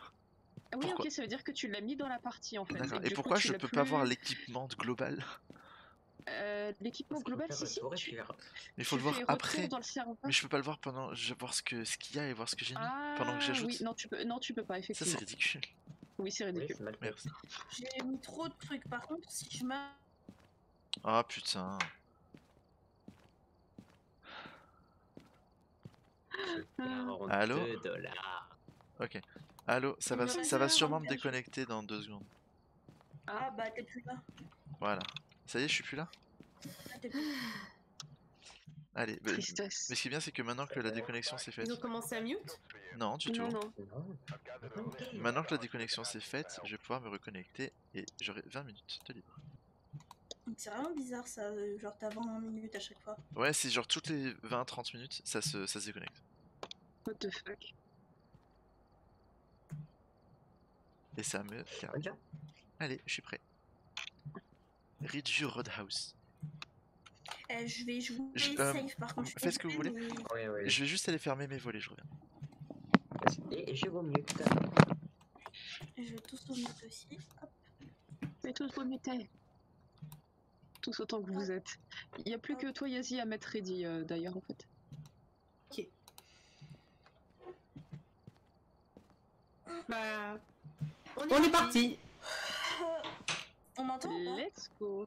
oui, Pourquoi ok, ça veut dire que tu l'as mis dans la partie en fait. D'accord. que Et du coup, pourquoi tu je l'as peux plus- pas voir l'équipement global? L'équipement Parce qu'il faut global, faire si, le si. tour et Tu, puis vers- Il faut tu le voir fais retour après. dans le serveur. Mais je peux pas le voir pendant. Je vais voir ce qu'il y a et voir ce que j'ai mis Ah pendant que j'ajoute. oui, non, tu peux pas, Ça, effectivement. c'est ridicule. Oui, c'est Oui, ridicule. c'est mal fait. Merci. J'ai mis trop de trucs. Par contre, si je mets. Ah putain. Allô 42 $. Ok. Allô, ça va, Il me reste ça va un sûrement me langage. déconnecter dans 2 secondes. Ah bah, t'es plus là. Voilà. Ça y est, je suis plus là. Ah, t'es plus là. Allez. Mais Tristesse. ce qui est bien, c'est que maintenant que la déconnexion s'est faite. Ils ont commencé à mute. Non, du tout. Non, non. Non. Maintenant que la déconnexion s'est faite, je vais pouvoir me reconnecter et j'aurai 20 minutes de libre. C'est vraiment bizarre ça, genre t'as 20 minutes à chaque fois. Ouais, c'est genre toutes les 20-30 minutes, ça se déconnecte. What the fuck. Et ça me calme. On y va. Allez, je suis prêt. Ridge Roadhouse. Je vais jouer Je- safe par contre. faites ce que vous voulez. Oui, oui. Je vais juste aller fermer mes volets, je reviens. Et je vous mute. Je vais tous au mute aussi. Hop. Mais tous vous mettez. Tous autant que vous êtes. Il n'y a plus que toi, Yazi, à mettre ready d'ailleurs en fait. Bah. On est parti. On m'entend ou pas? Let's go.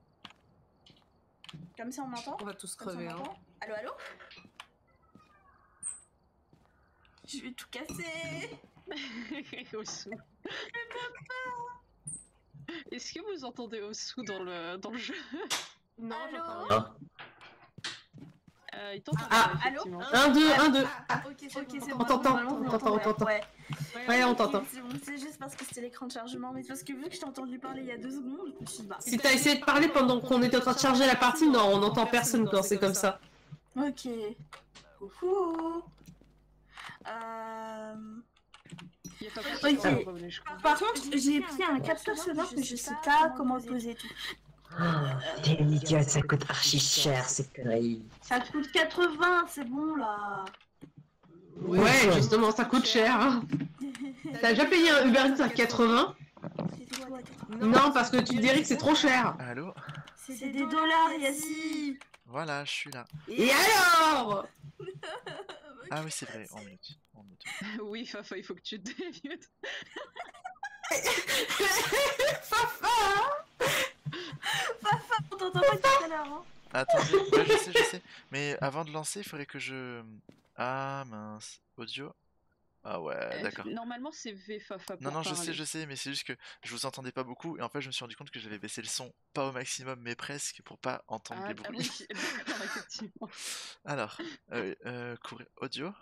Comme ça on m'entend? On va tous Comme ça, on crever, hein. m'entend Allô, allô? Je vais tout casser. Osu. Est-ce que vous entendez Osu dans le jeu? Non, Allô j'entends rien. Il t'entend Ah, pas, allô effectivement. 1, 2, 1, 2. Ok, c'est On bon. t'entend, Normalement, on t'entend. Ouais. Ouais, on Ok, t'entend. c'est bon, c'est juste parce que c'était l'écran de chargement, mais parce que vu que je t'ai entendu parler il y a 2 secondes, je me suis dit, bah. Si t'as essayé de parler pendant qu'on était en train de charger la partie, non, on n'entend personne quand c'est comme ça. Ok. Coucou. Euh... Il y a pas Ok. beaucoup de revenus, je crois. Par contre, j'ai pris un capteur sonore, mais je sais pas comment le poser et tout. T'es une idiote, ça coûte archi cher cette connerie. Ça coûte 80, c'est bon là. Ouais, justement, ça coûte cher. Hein. T'as déjà payé un Uber Eats à 80? C'est quoi, 80? Non, parce que tu dirais que c'est trop cher. Allô? C'est des dollars, Yassi. Voilà, je suis là. Et alors? Ah oui, c'est vrai, on mute. On mute. Oui, Fafa, il faut que tu te démutes. Fafa! On t'entend pas tout à l'heure, hein. Attendez, ouais, je sais. Mais avant de lancer, il faudrait que je... Ah mince, audio? Ah ouais, d'accord. Normalement, c'est V, Fafa. Non, pour non, parler. je sais, mais c'est juste que je vous entendais pas beaucoup, et en fait, je me suis rendu compte que j'avais baissé le son, pas au maximum, mais presque, pour pas entendre les bruits. Oui, d'accord, effectivement. Alors, audio,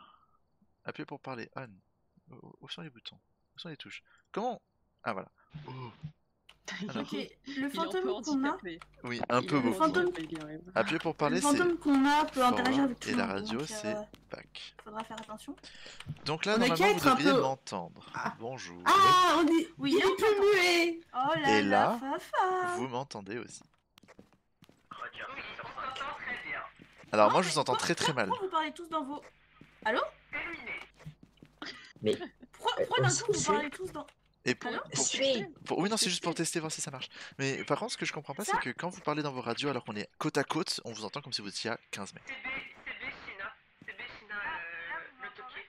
appuyez pour parler, on. Où sont les boutons? Où sont les touches? Comment? Ah voilà. Alors. Ok, le Il est un peu fantôme qu'on a, handicapé. Oui, un peu Il est beaucoup. fantôme. handicapé, il y arrive. Appuyez pour le parler, c'est fantôme qu'on a peut interagir avec tout et le la monde, radio, donc, c'est back. faudra faire attention. Donc là, On a normalement, qu'à vous être un devriez peu- m'entendre. Ah. Bonjour. Ah, on dit... Oui, il est plus muet. Oh là Et là, là, Fafa. Vous m'entendez aussi. Alors moi, je vous entends Pourquoi- très mal. Pourquoi vous parlez tous dans vos... Allô? Mais Pourquoi on d'un s'en coup vous fout. parlez tous dans... Et pour, Allô Suis. oui, non, c'est juste pour tester, voir si ça marche. Mais par contre, ce que je comprends pas, c'est que quand vous parlez dans vos radios alors qu'on est côte à côte, on vous entend comme si vous étiez à 15 mètres. C'est Bessina, le toqué.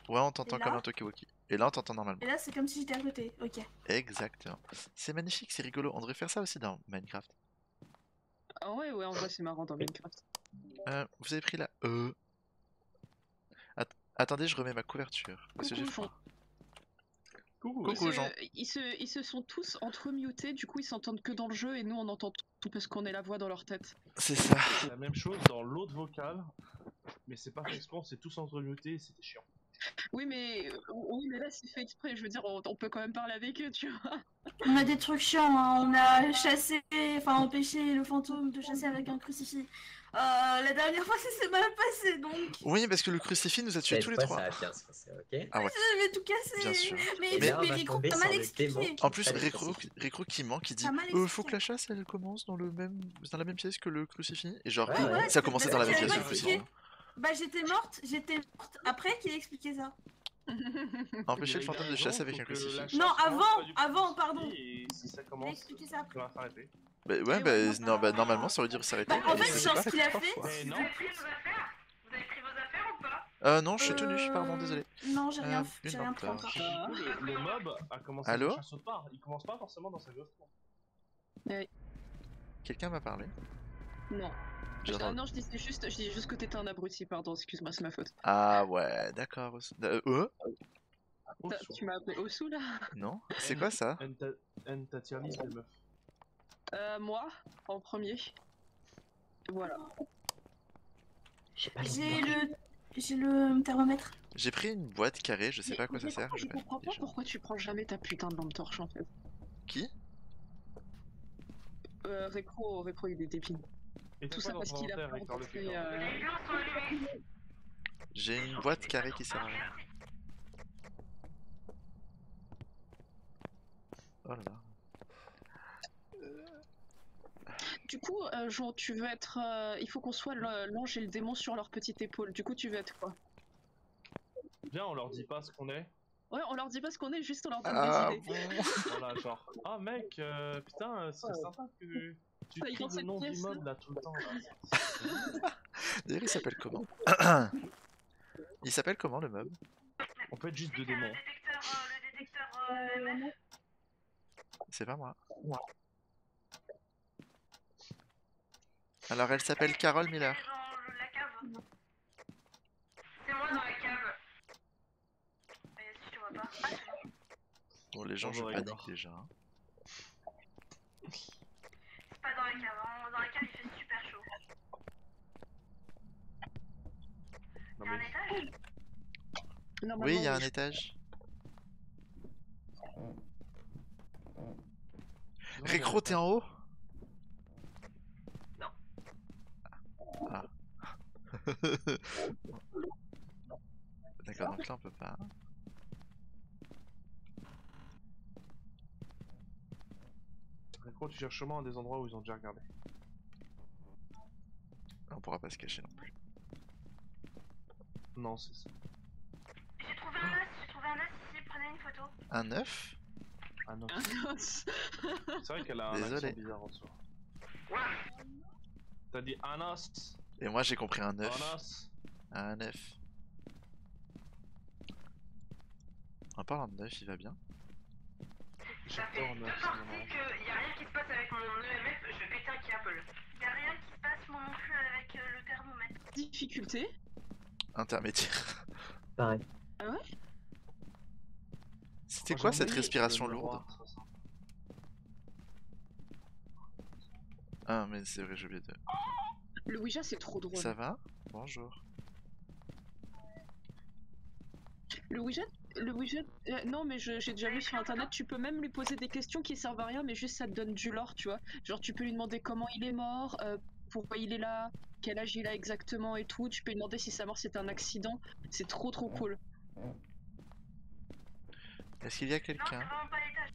Ouais, on t'entend Et là comme un talkie-walkie. Et là, on t'entend normalement. Et là, c'est comme si j'étais à côté, ok. Exactement. C'est magnifique, c'est rigolo. On devrait faire ça aussi dans Minecraft. Ah ouais, en vrai, c'est marrant dans Minecraft. Vous avez pris la Attendez, je remets ma couverture. Parce que j'ai Coucou, froid. Coucou. Coucou, Jean. Ils se sont tous entremutés, du coup ils s'entendent que dans le jeu et nous on entend tout parce qu'on est la voix dans leur tête. C'est ça. C'est la même chose dans l'autre vocal, mais c'est pas fait exprès, on s'est tous entremutés, c'était chiant. Oui mais là c'est fait exprès, je veux dire on peut quand même parler avec eux, tu vois. On a des trucs chiants, hein. On a chassé, enfin empêché le fantôme de chasser avec un crucifix. La dernière fois ça s'est mal passé, donc... Oui, parce que le crucifix nous a tués Cette tous les fois, trois. ça va bien se passer, ok? Ah ouais. J'avais tout cassé. Bien sûr. Mais, Mais là, on va Rico tomber t'as sur mal le démon. expliqué. En plus, Pas le Récro qui ment, qui dit T'as mal faut expliqué. que la chasse elle commence dans la même pièce que le crucifix. Et genre, Ouais, ouais. ça commençait dans la même Parce que pièce tu le avais crucifix. expliqué. Bah j'étais morte après qu'il ait expliqué ça. Empêcher le Il a fantôme de raison, chasser avec faut un que la crucifix. chasse Non, commence avant, pas du pardon. crucifix, Et si ça Il a commence, expliqué ça après. ça va s'arrêter. Bah ouais, ouais, non, normalement ça aurait dû s'arrêter. Bah, en mais fait, ça s'est genre, pas ce qu'il arrêté a trois fait, fois. Mais Vous non, avez pris vos affaires? Vous avez pris vos affaires ou pas? Non, je suis tout nu, pardon, désolé. Non, j'ai rien, Une j'ai rien pris lenteur. encore. du coup, le mob a commencé Allô sa chasse autre part. Il commence pas forcément dans sa ghost. Quelqu'un m'a parlé? Non. J'ai entendu- Non, je disais juste que t'étais un abruti, pardon, excuse-moi, c'est ma faute. Ah ouais, d'accord. Tu m'as appelé Osu là? Non? C'est quoi ça? Ta tier list des meufs. Moi, en premier. Voilà. J'ai le thermomètre. J'ai pris une boîte carrée, je sais pas à quoi ça sert. Je vais comprends pas déjà. pourquoi tu prends jamais ta putain de lampe torche en fait. Qui? Récro, il est débile. Et Tout t'as ça quoi parce dans ton qu'il a inventaire, peur Victor, d'entrer. depuis Les lions sont allumés. J'ai une boîte carrée qui sert à rien. Oh là là. Du coup, Jean, tu veux être. Il faut qu'on soit l'ange et le démon sur leur petite épaule. Du coup, tu veux être quoi? Viens, on leur dit pas ce qu'on est. Ouais, on leur dit pas ce qu'on est, juste on leur donne Ah des idées. bon. Voilà, genre, ah mec, putain, c'est sympa que tu Ça, il trouves dans le cette nom du pièce, mob là tout le temps. Là. D'ailleurs, il s'appelle comment? Il s'appelle comment le mob? On peut être juste deux démons. Le détecteur MF. C'est pas moi. Alors, elle s'appelle Carole Miller. Dans la cave. C'est moi dans la cave. Si tu vois pas. Ah, c'est bon. Bon, les gens, je Bonjour, panique Igor. déjà. Hein. C'est pas dans la cave. Hein. Dans la cave, il fait super chaud. Oui, il y a un je- étage. Non, Récro, t'es en haut? Non. Ah. D'accord, donc là on peut pas. Récro, tu cherches sûrement à des endroits où ils ont déjà regardé. On pourra pas se cacher non plus. Non, c'est ça. J'ai trouvé un os, ici, prenez une photo. Un œuf? Ah non. Ah, C'est vrai qu'elle a un Désolé. accent bizarre en soi. Ouais. T'as dit un os. Et moi j'ai compris un Un œuf. os. Un œuf. En parlant de œuf, il va bien. Ça fait J'adore deux un os. parties qu'il y a rien qui se passe avec mon EMF, je vais péter un câble. Y a rien qui se passe moi non plus avec le thermomètre. Difficulté. Intermédiaire. Pareil. C'était quoi cette respiration lourde? Ah mais c'est vrai, j'ai oublié de... Le Ouija, c'est trop drôle. Ça va? Bonjour. Le Ouija, non, mais j'ai déjà vu sur internet, tu peux même lui poser des questions qui servent à rien, mais juste ça te donne du lore, tu vois. Genre, tu peux lui demander comment il est mort, pourquoi il est là, quel âge il a exactement et tout. Tu peux lui demander si sa mort c'est un accident. C'est trop cool. Est-ce qu'il y a Non, c'est quelqu'un? vraiment pas l'étage.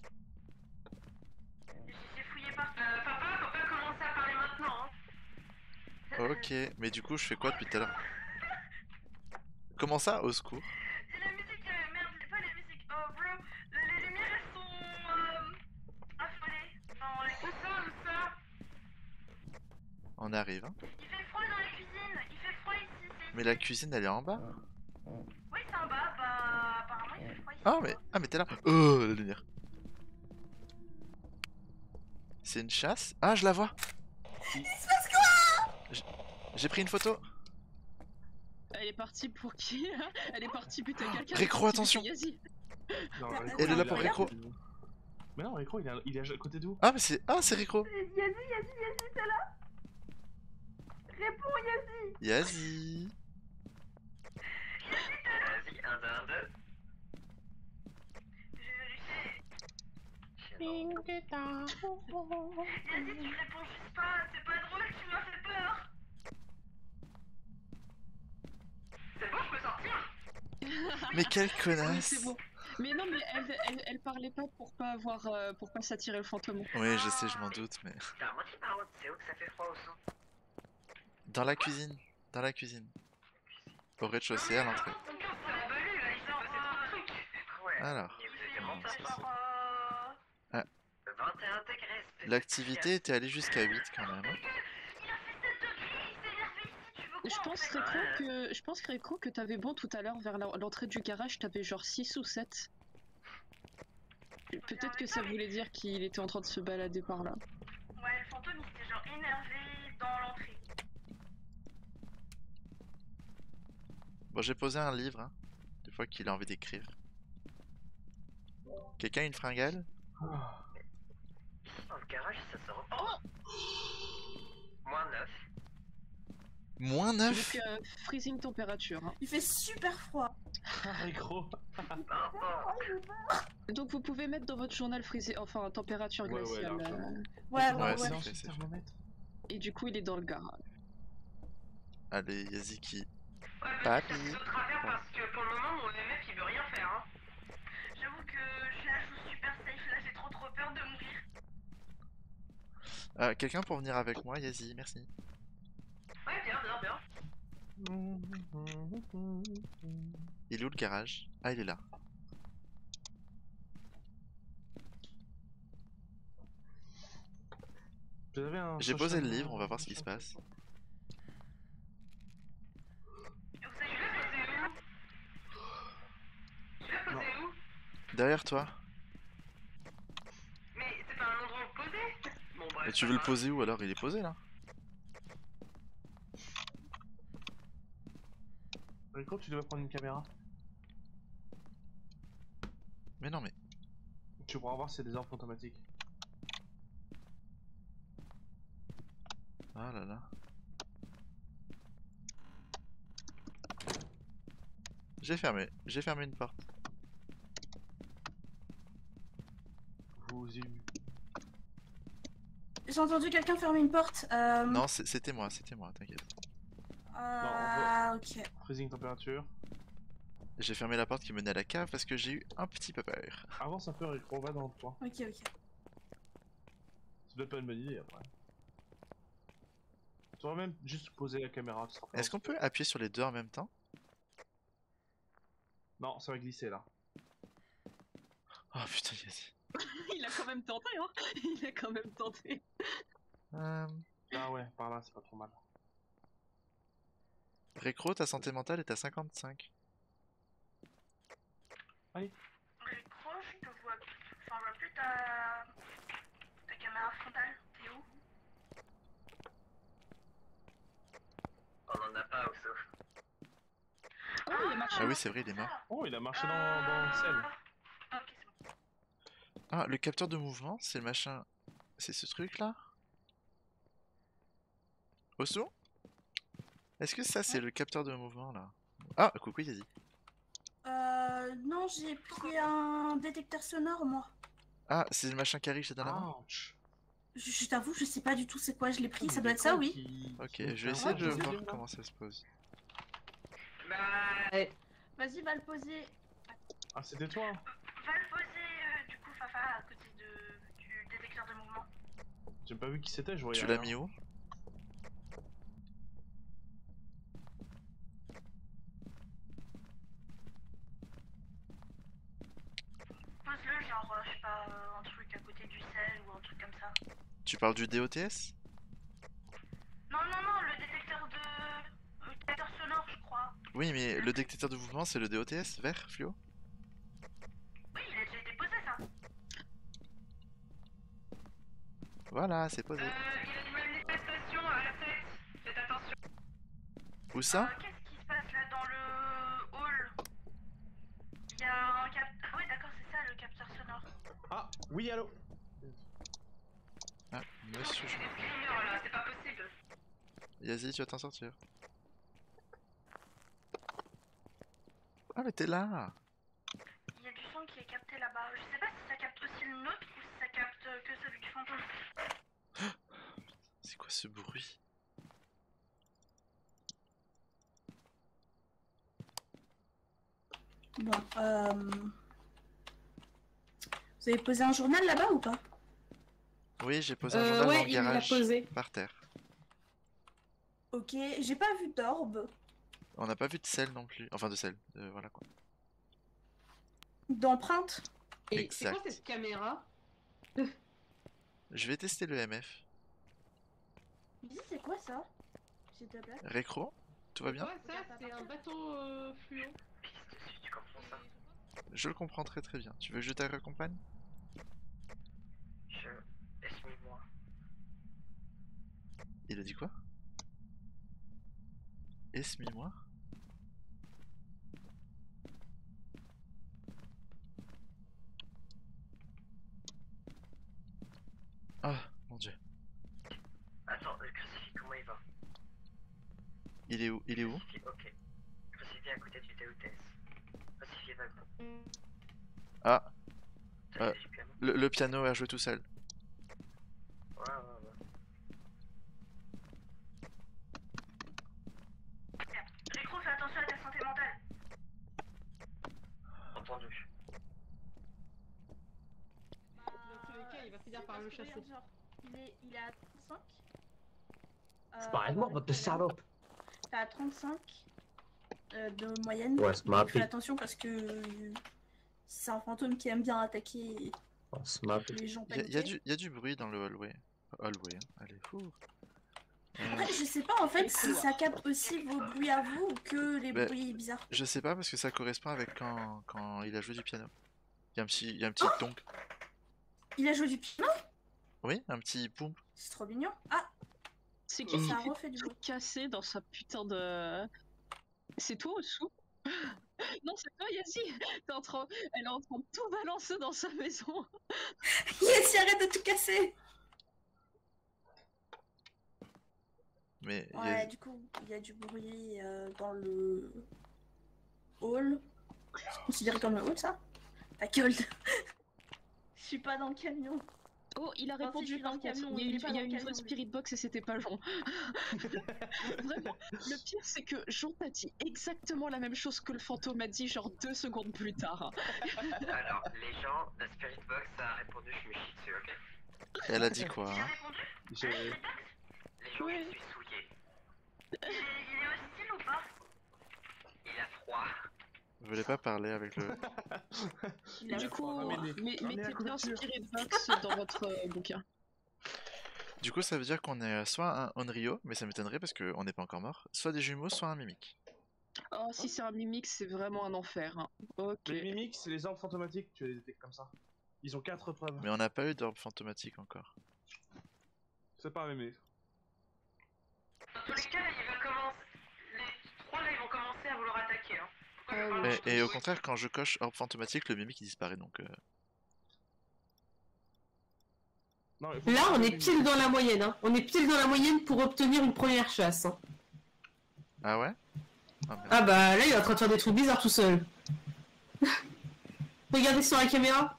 J'ai fouillé partout. Papa, faut pas commencer à parler maintenant. Hein. Ok, mais du coup je fais quoi depuis tout à l'heure? Comment ça? Au secours. Et la musique, merde, pas la musique. Oh bro, les lumières elles sont affolées. Dans les consoles ou ça. On arrive. Hein. Il fait froid dans la cuisine, il fait froid ici. Mais la cuisine elle est en bas. Oui, c'est en bas, bah apparemment il fait froid ici. Ah mais t'es là. Oh la lumière. C'est une chasse? Ah je la vois. J'ai pris une photo. Elle est partie pour qui hein? Elle est partie buter quelqu'un. Récro, attention. Vas-y. Non, Récro, Elle est là il pour a- Récro. Mais non, Récro, il est à côté de vous. Ah mais c'est... Ah c'est Récro. Yazi, t'es là? Réponds, Yazi. Yazi. Vas-y, 1, 2, 1, 2. Je vérifie. Yazi, tu réponds juste pas, c'est pas drôle, tu m'as fait peur. C'est bon, je peux sortir? Mais quelle Oui, connasse. c'est bon. Mais non, mais elle parlait pas pour pas avoir, pour pas s'attirer le fantôme. Oui je sais, je m'en doute, mais... T'as un moitié par contre, c'est où que ça fait froid au son? Dans la cuisine. Dans la cuisine. Au rez-de-chaussée, à l'entrée. Ton cœur, c'est embalé là, il sort c'est trop de trucs. Ouais. Alors. Et vous étiez monté ça, c'est- à 21 degrés. L'activité était allée jusqu'à 8 quand même. Hein. Il a fait 7 degrés, il s'est énervé ici, tu veux quoi Je pense Récro que t'avais bon tout à l'heure vers l'entrée du garage, t'avais genre 6 ou 7. Peut-être que ça voulait dire qu'il était en train de se balader par là. Ouais, le fantôme il s'était genre énervé dans l'entrée. Bon, j'ai posé un livre, hein, des fois qu'il a envie d'écrire. Quelqu'un a une fringale? Dans le garage, ça se repose. Moins 9. Moins 9? Donc freezing température. Hein. Il fait super froid. Ah, Récro. Donc vous pouvez mettre dans votre journal freezing, enfin température Ouais, ouais, glaciale. largement. Ouais, Ouais, ouais, c'est ouais. fait, c'est fait. Et du coup il est dans le garage. Allez, Yaziki. Ouais, Papy. mais c'est au travers parce que pour le moment mon EMF il veut rien faire. Hein. J'avoue que je la joue super safe là, j'ai trop peur de mourir. Quelqu'un pour venir avec moi, Yazi, merci. Ouais, bien. Il est où le garage? Ah, il est là. J'ai posé le livre, on va voir ce qui se passe. Et vous savez, je l'ai posé où? Je l'ai posé où? Derrière toi. Mais c'est pas un endroit où le poser? Bon, bref. Et tu veux le poser où alors? Il est posé là. Récro, tu devais prendre une caméra. Mais non mais... Tu pourras voir si c'est des orbes automatiques. Ah là là. J'ai fermé une porte. Vous y... J'ai entendu quelqu'un fermer une porte. Non, c'était moi, t'inquiète. Ok. Freezing température. J'ai fermé la porte qui menait à la cave parce que j'ai eu un petit peu peur. Avance un peu, on va dans le coin. Ok. Ça doit pas une bonne idée après. Tu aurais même juste poser la caméra. Est-ce qu'on peut appuyer sur les deux en même temps? Non, ça va glisser là. Oh putain, Yazi. Il a quand même tenté, hein. Il a quand même tenté. Ah ouais, par là, c'est pas trop mal. Récro, ta santé mentale est à 55. Récro, je te vois plus. Enfin, je vois plus ta caméra frontale. T'es où? On en a pas, Osso. Oh, il a marché. Ah oui, c'est vrai, il est mort. Oh, il a marché dans le sel. Ok, c'est bon. Ah, le capteur de mouvement, c'est le machin... C'est ce truc là? Osso? Est-ce que ça c'est le capteur de mouvement là? Ah, coucou Yazi. Non, j'ai pris un détecteur sonore, moi. Ah, c'est le machin qui arrive, c'est dans la main? Ouch. Je t'avoue, je sais pas du tout c'est quoi, je l'ai pris, ça doit être ça, oui. Ok, je vais essayer de voir comment ça se pose. Bah, Vas-y, va le poser. Ah, c'était toi? Va le poser, du coup, Fafa, à côté du détecteur de mouvement. J'ai pas vu qui c'était, je voyais Tu l'as rien. mis où? Pose-le, genre, je sais pas, un truc à côté du sel ou un truc comme ça. Tu parles du DOTS? Non, le détecteur sonore, je crois. Oui, mais le détecteur de mouvement c'est le DOTS, vert, fluo? Oui, il a déjà été posé, ça. Voilà, c'est posé. Il a une manifestation à la tête. Faites attention. Où ça? Qu'est-ce qui se passe là dans le hall? Il y a un capteur. Ah, ouais, d'accord, c'est ça le capteur sonore. Ah, oui, allô? Ah, monsieur, je... Excusez-moi, là, c'est pas possible. Yazi, tu vas t'en sortir. Ah, mais t'es là! Il y a du son qui est capté là-bas. Je sais pas si ça capte aussi le nôtre ou si ça capte que celui du fantôme. C'est quoi ce bruit? Bon, vous avez posé un journal là-bas ou pas? Oui, j'ai posé un journal dans Ouais, le il l'a garage, posé. par terre. Ok, j'ai pas vu d'orbe. On n'a pas vu de sel non plus. Enfin, de sel, voilà quoi. D'empreinte. Et c'est quoi Exact. cette caméra? Je vais tester le MF. Dis, c'est quoi ça? S'il te plaît. Récro? Tout va bien? Ouais, ça, c'est un bateau fluo. pisse dessus, tu comprends ça? Je le comprends très très bien. Tu veux que je t'accompagne? Laisse-moi. Il a dit quoi? Esmi-moi? Ah, mon dieu. Attends, le crucifix, comment il va? Il est où? Il est où? Crucifix, ok. Crucifix à côté du DOTS. Crucifix vaguement. Ah, T'as du piano? le piano a joué tout seul. Ouais. Récro, fais attention à ta santé mentale. Entendu. Dans tous les cas, il va finir par le chasser. Il est à 35. C'est pas moi, votre salope! T'es à 35 de moyenne. Ouais, c'est ma Fais fille. attention parce que c'est un fantôme qui aime bien attaquer Oh, c'est ma fille. les gens Il y paniqués. a du bruit dans le hallway. Hallway, hein. Allez, fou. Après, je sais pas en fait si ça capte aussi vos bruits à vous ou que les Bah, bruits bizarres. Je sais pas parce que ça correspond avec quand il a joué du piano. Il y a un petit tonk. Il a joué du piano? Oui, un petit poum. C'est trop mignon. Ah, C'est qui ça fait refait du tout bruit. casser dans sa putain de... C'est toi, Ossou? Non, c'est toi, Yazi. Elle est en train de tout balancer dans sa maison. Yes, arrête de tout casser! Mais Ouais, du coup, il y a du bruit dans le hall. C'est considéré comme le hall, ça? Ta gueule. Je suis pas dans le camion. Oh, il a Enfin, si, répondu je suis dans le camion, il y pas a dans le une camion, vraie lui. spirit box et c'était pas Jean. Vraiment, le pire c'est que Jean t'a dit exactement la même chose que le fantôme a dit genre 2 secondes plus tard. Alors, les gens, la Spirit Box a répondu je me chie dessus, ok? Et elle a dit quoi Il a hein? répondu? J'ai- Les gens, Ouais. je suis souillé. Il est hostile ou pas? Il a froid. Vous voulez pas parler avec le... Il a Du coup, ramenez- mettez ramenez la bien couverture. spirit box dans votre bouquin. Du coup, ça veut dire qu'on est soit un Onryo, mais ça m'étonnerait parce qu'on n'est pas encore mort, soit des jumeaux, soit un mimique. Oh, si c'est un mimique, c'est vraiment un enfer. Hein. Ok. Les mimiques, c'est les orbes fantomatiques, tu les détectes comme ça. Ils ont 4 preuves. Mais on n'a pas eu d'orbe fantomatique encore. C'est pas un mimique. Dans tous les cas, il va commencer. Les 3 là, ils vont commencer à vouloir attaquer. Hein. Pourquoi je Ah, parle Et au contraire, quand je coche orbe fantomatique, le mimique il disparaît donc... Non, il faut Là, pas on les est mimiques. pile dans la moyenne. Hein. On est pile dans la moyenne pour obtenir une première chasse. Hein. Ah ouais? Ah, merde. Ah bah là, il est en train de faire des trucs bizarres tout seul. Regardez sur la caméra.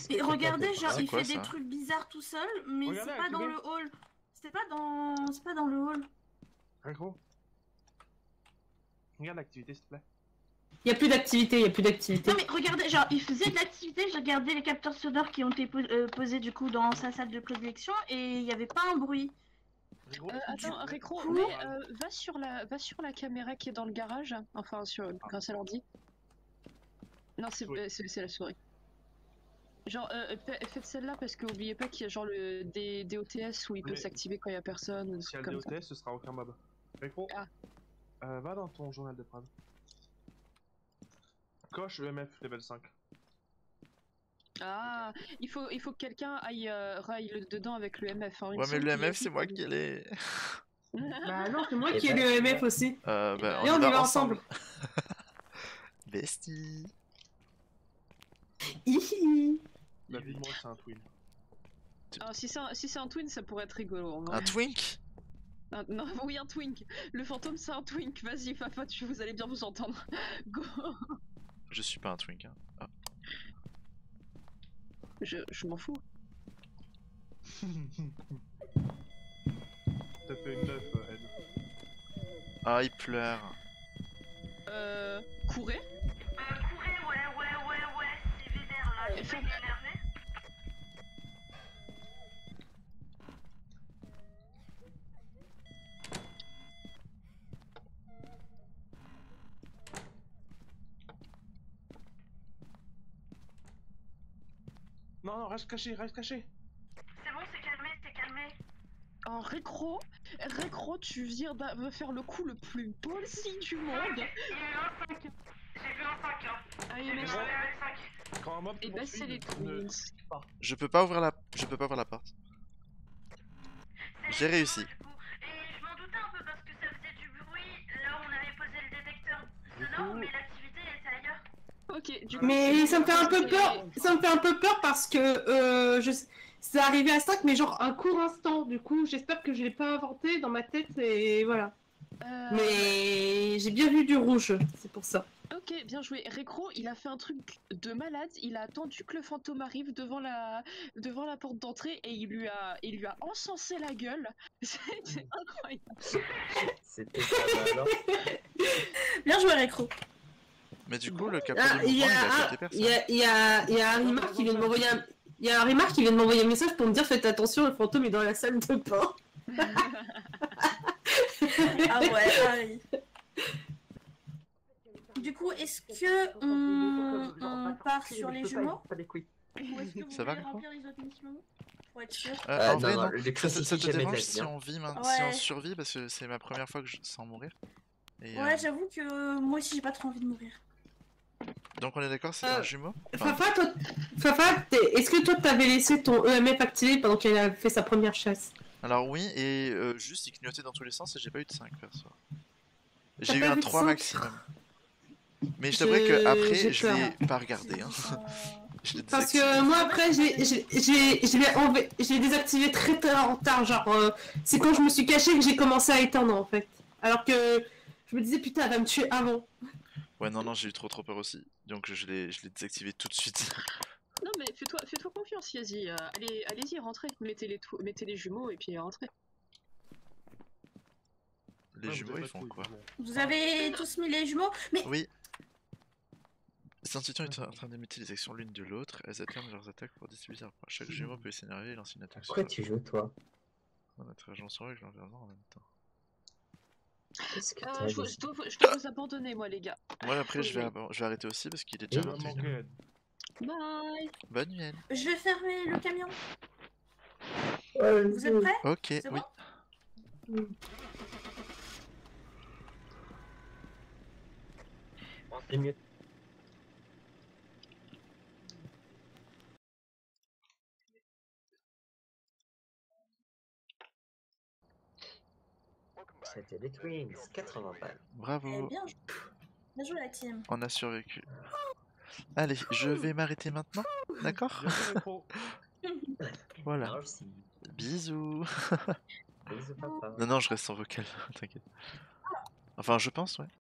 Et regardez, genre, C'est il quoi, fait ça des trucs bizarres tout seul, mais Regardez, c'est pas dans activez. le hall. C'est pas dans le hall. Récro. Regarde l'activité, s'il te plaît. Il y a plus d'activité, il y a plus d'activité. Non mais regardez, genre, il faisait de l'activité, j'ai regardé les capteurs sonores qui ont été posés du coup dans sa salle de prédilection et il y avait pas un bruit. Récro, Attends, Récro, coup- mais va sur la caméra qui est dans le garage. Enfin, grâce à l'ordi. Non, c'est Oui. c'est la souris. Genre, faites celle-là parce que oubliez pas qu'il y a genre des OTS où il peut Mais- s'activer quand il y a personne ou des Si y a trucs le comme ça. DOTS, ce sera aucun mob. Récro. Ah. Va dans ton journal de Prad. Coche EMF level 5. Ah, il faut que quelqu'un aille raille dedans avec le MF. Hein. Il me Ouais mais semble le qu'il y a MF c'est moi qui l'ai... Bah non, c'est moi Eh qui ai ben, le EMF aussi. bah, Et on y va ensemble. Bestie. Hihi. La vie de moi, c'est un twin. Ah, si c'est un twin, ça pourrait être rigolo. En vrai. Un twink? Non, oui, un twink. Le fantôme, c'est un twink. Vas-y, Fafa, vous allez bien vous entendre. Go. Je suis pas un twink hein. Ah. Je m'en fous. T'as fait une 9, Ed. Ah il pleure. Courez. Courez, ouais, c'est vénère là. Je sais pas qu'il est énervé. Non, non, reste caché, reste caché. C'est bon, c'est calmé. Alors, Récro, tu viens de faire le coup le plus ballsy du monde. Il y a eu un 5. J'ai vu un 5. Hein. Ah, il J'ai y en a vu ça. un level 5. Quand un mob Et te bah, poursuit, c'est les ne- twins. Je peux pas ouvrir la porte. J'ai réussi. Du coup. Et je m'en doutais un peu parce que ça faisait du bruit là où on avait posé le détecteur sonore, mais l'activité était ailleurs. Ok, du coup. Mais c'est- ça me fait un peu c'est- peur. Ça me fait un peu peur parce que c'est arrivé à 5, mais genre un court instant. Du coup, j'espère que je l'ai pas inventé dans ma tête et voilà. Mais j'ai bien vu du rouge, c'est pour ça. Ok, bien joué. Récro, il a fait un truc de malade. Il a attendu que le fantôme arrive devant la porte d'entrée et il lui a encensé la gueule. C'était incroyable. C'était pas mal, alors. Bien joué, Récro. Mais du coup le capteur Ah, du il y mouvement il a a capté personne. il y a un remarque qui vient de m'envoyer un... Il y a un remarque qui vient de m'envoyer un message pour me dire faites attention, le fantôme est dans la salle de bain. Ah ouais, pareil. Du coup, est-ce que on part sur les jumeaux ou est-ce que vous Ça va, voulez Récro remplir les autres missions pour être sûr? En non, vrai non, non. le Ça crucifix te jamais de la dérange vie, si hein. on vit maintenant, Ouais. si on survit parce que c'est ma première fois que je sens mourir. Et, Ouais, j'avoue que moi aussi j'ai pas trop envie de mourir. donc on est d'accord c'est un jumeau? Enfin, Fafa, est-ce que toi t'avais laissé ton EMF activé pendant qu'elle a fait sa première chasse? alors oui et juste il clignotait dans tous les sens et j'ai pas eu de 5 perso. T'as J'ai eu pas un vu de 3 5? maximum. Mais je t'avouerai que après j'ai je peur. l'ai pas regardé hein. Je l'ai Parce désactivé. que moi après je l'ai désactivé très tard, genre c'est quand je me suis caché que j'ai commencé à éteindre en fait. Alors que je me disais putain elle va me tuer avant. Ouais, non, j'ai eu trop peur aussi. Donc je l'ai désactivé tout de suite. Non mais fais-toi confiance, Yazi. Allez-y, rentrez. Mettez les jumeaux et puis rentrez. Les jumeaux, ils font quoi? Vous avez tous mis les jumeaux? Mais Oui. Les institutions étaient en train d'imiter les actions l'une de l'autre. Elles alternent leurs attaques pour distribuer leurs points. Chaque jumeau peut s'énerver et lancer une attaque Pourquoi sur tu joues, toi? notre agent sur avec l'environnement en même temps. Qu'est-ce que Je dois vous abandonner, moi, les gars. Moi, après, je vais Oui. arrêter aussi parce qu'il est déjà Oui. 21h. Bye. Bonne nuit. je vais fermer le camion. Ouais, Vous êtes prêts? Ok, C'est oui. bon? C'est mieux. C'était les Twins, 80 balles. Eh Bravo. bien, bien joué la team. On a survécu. Allez, je vais m'arrêter maintenant. D'accord? Voilà. Merci. Bisous. Bisous, papa. Non, je reste en vocal. T'inquiète. Enfin, je pense, ouais.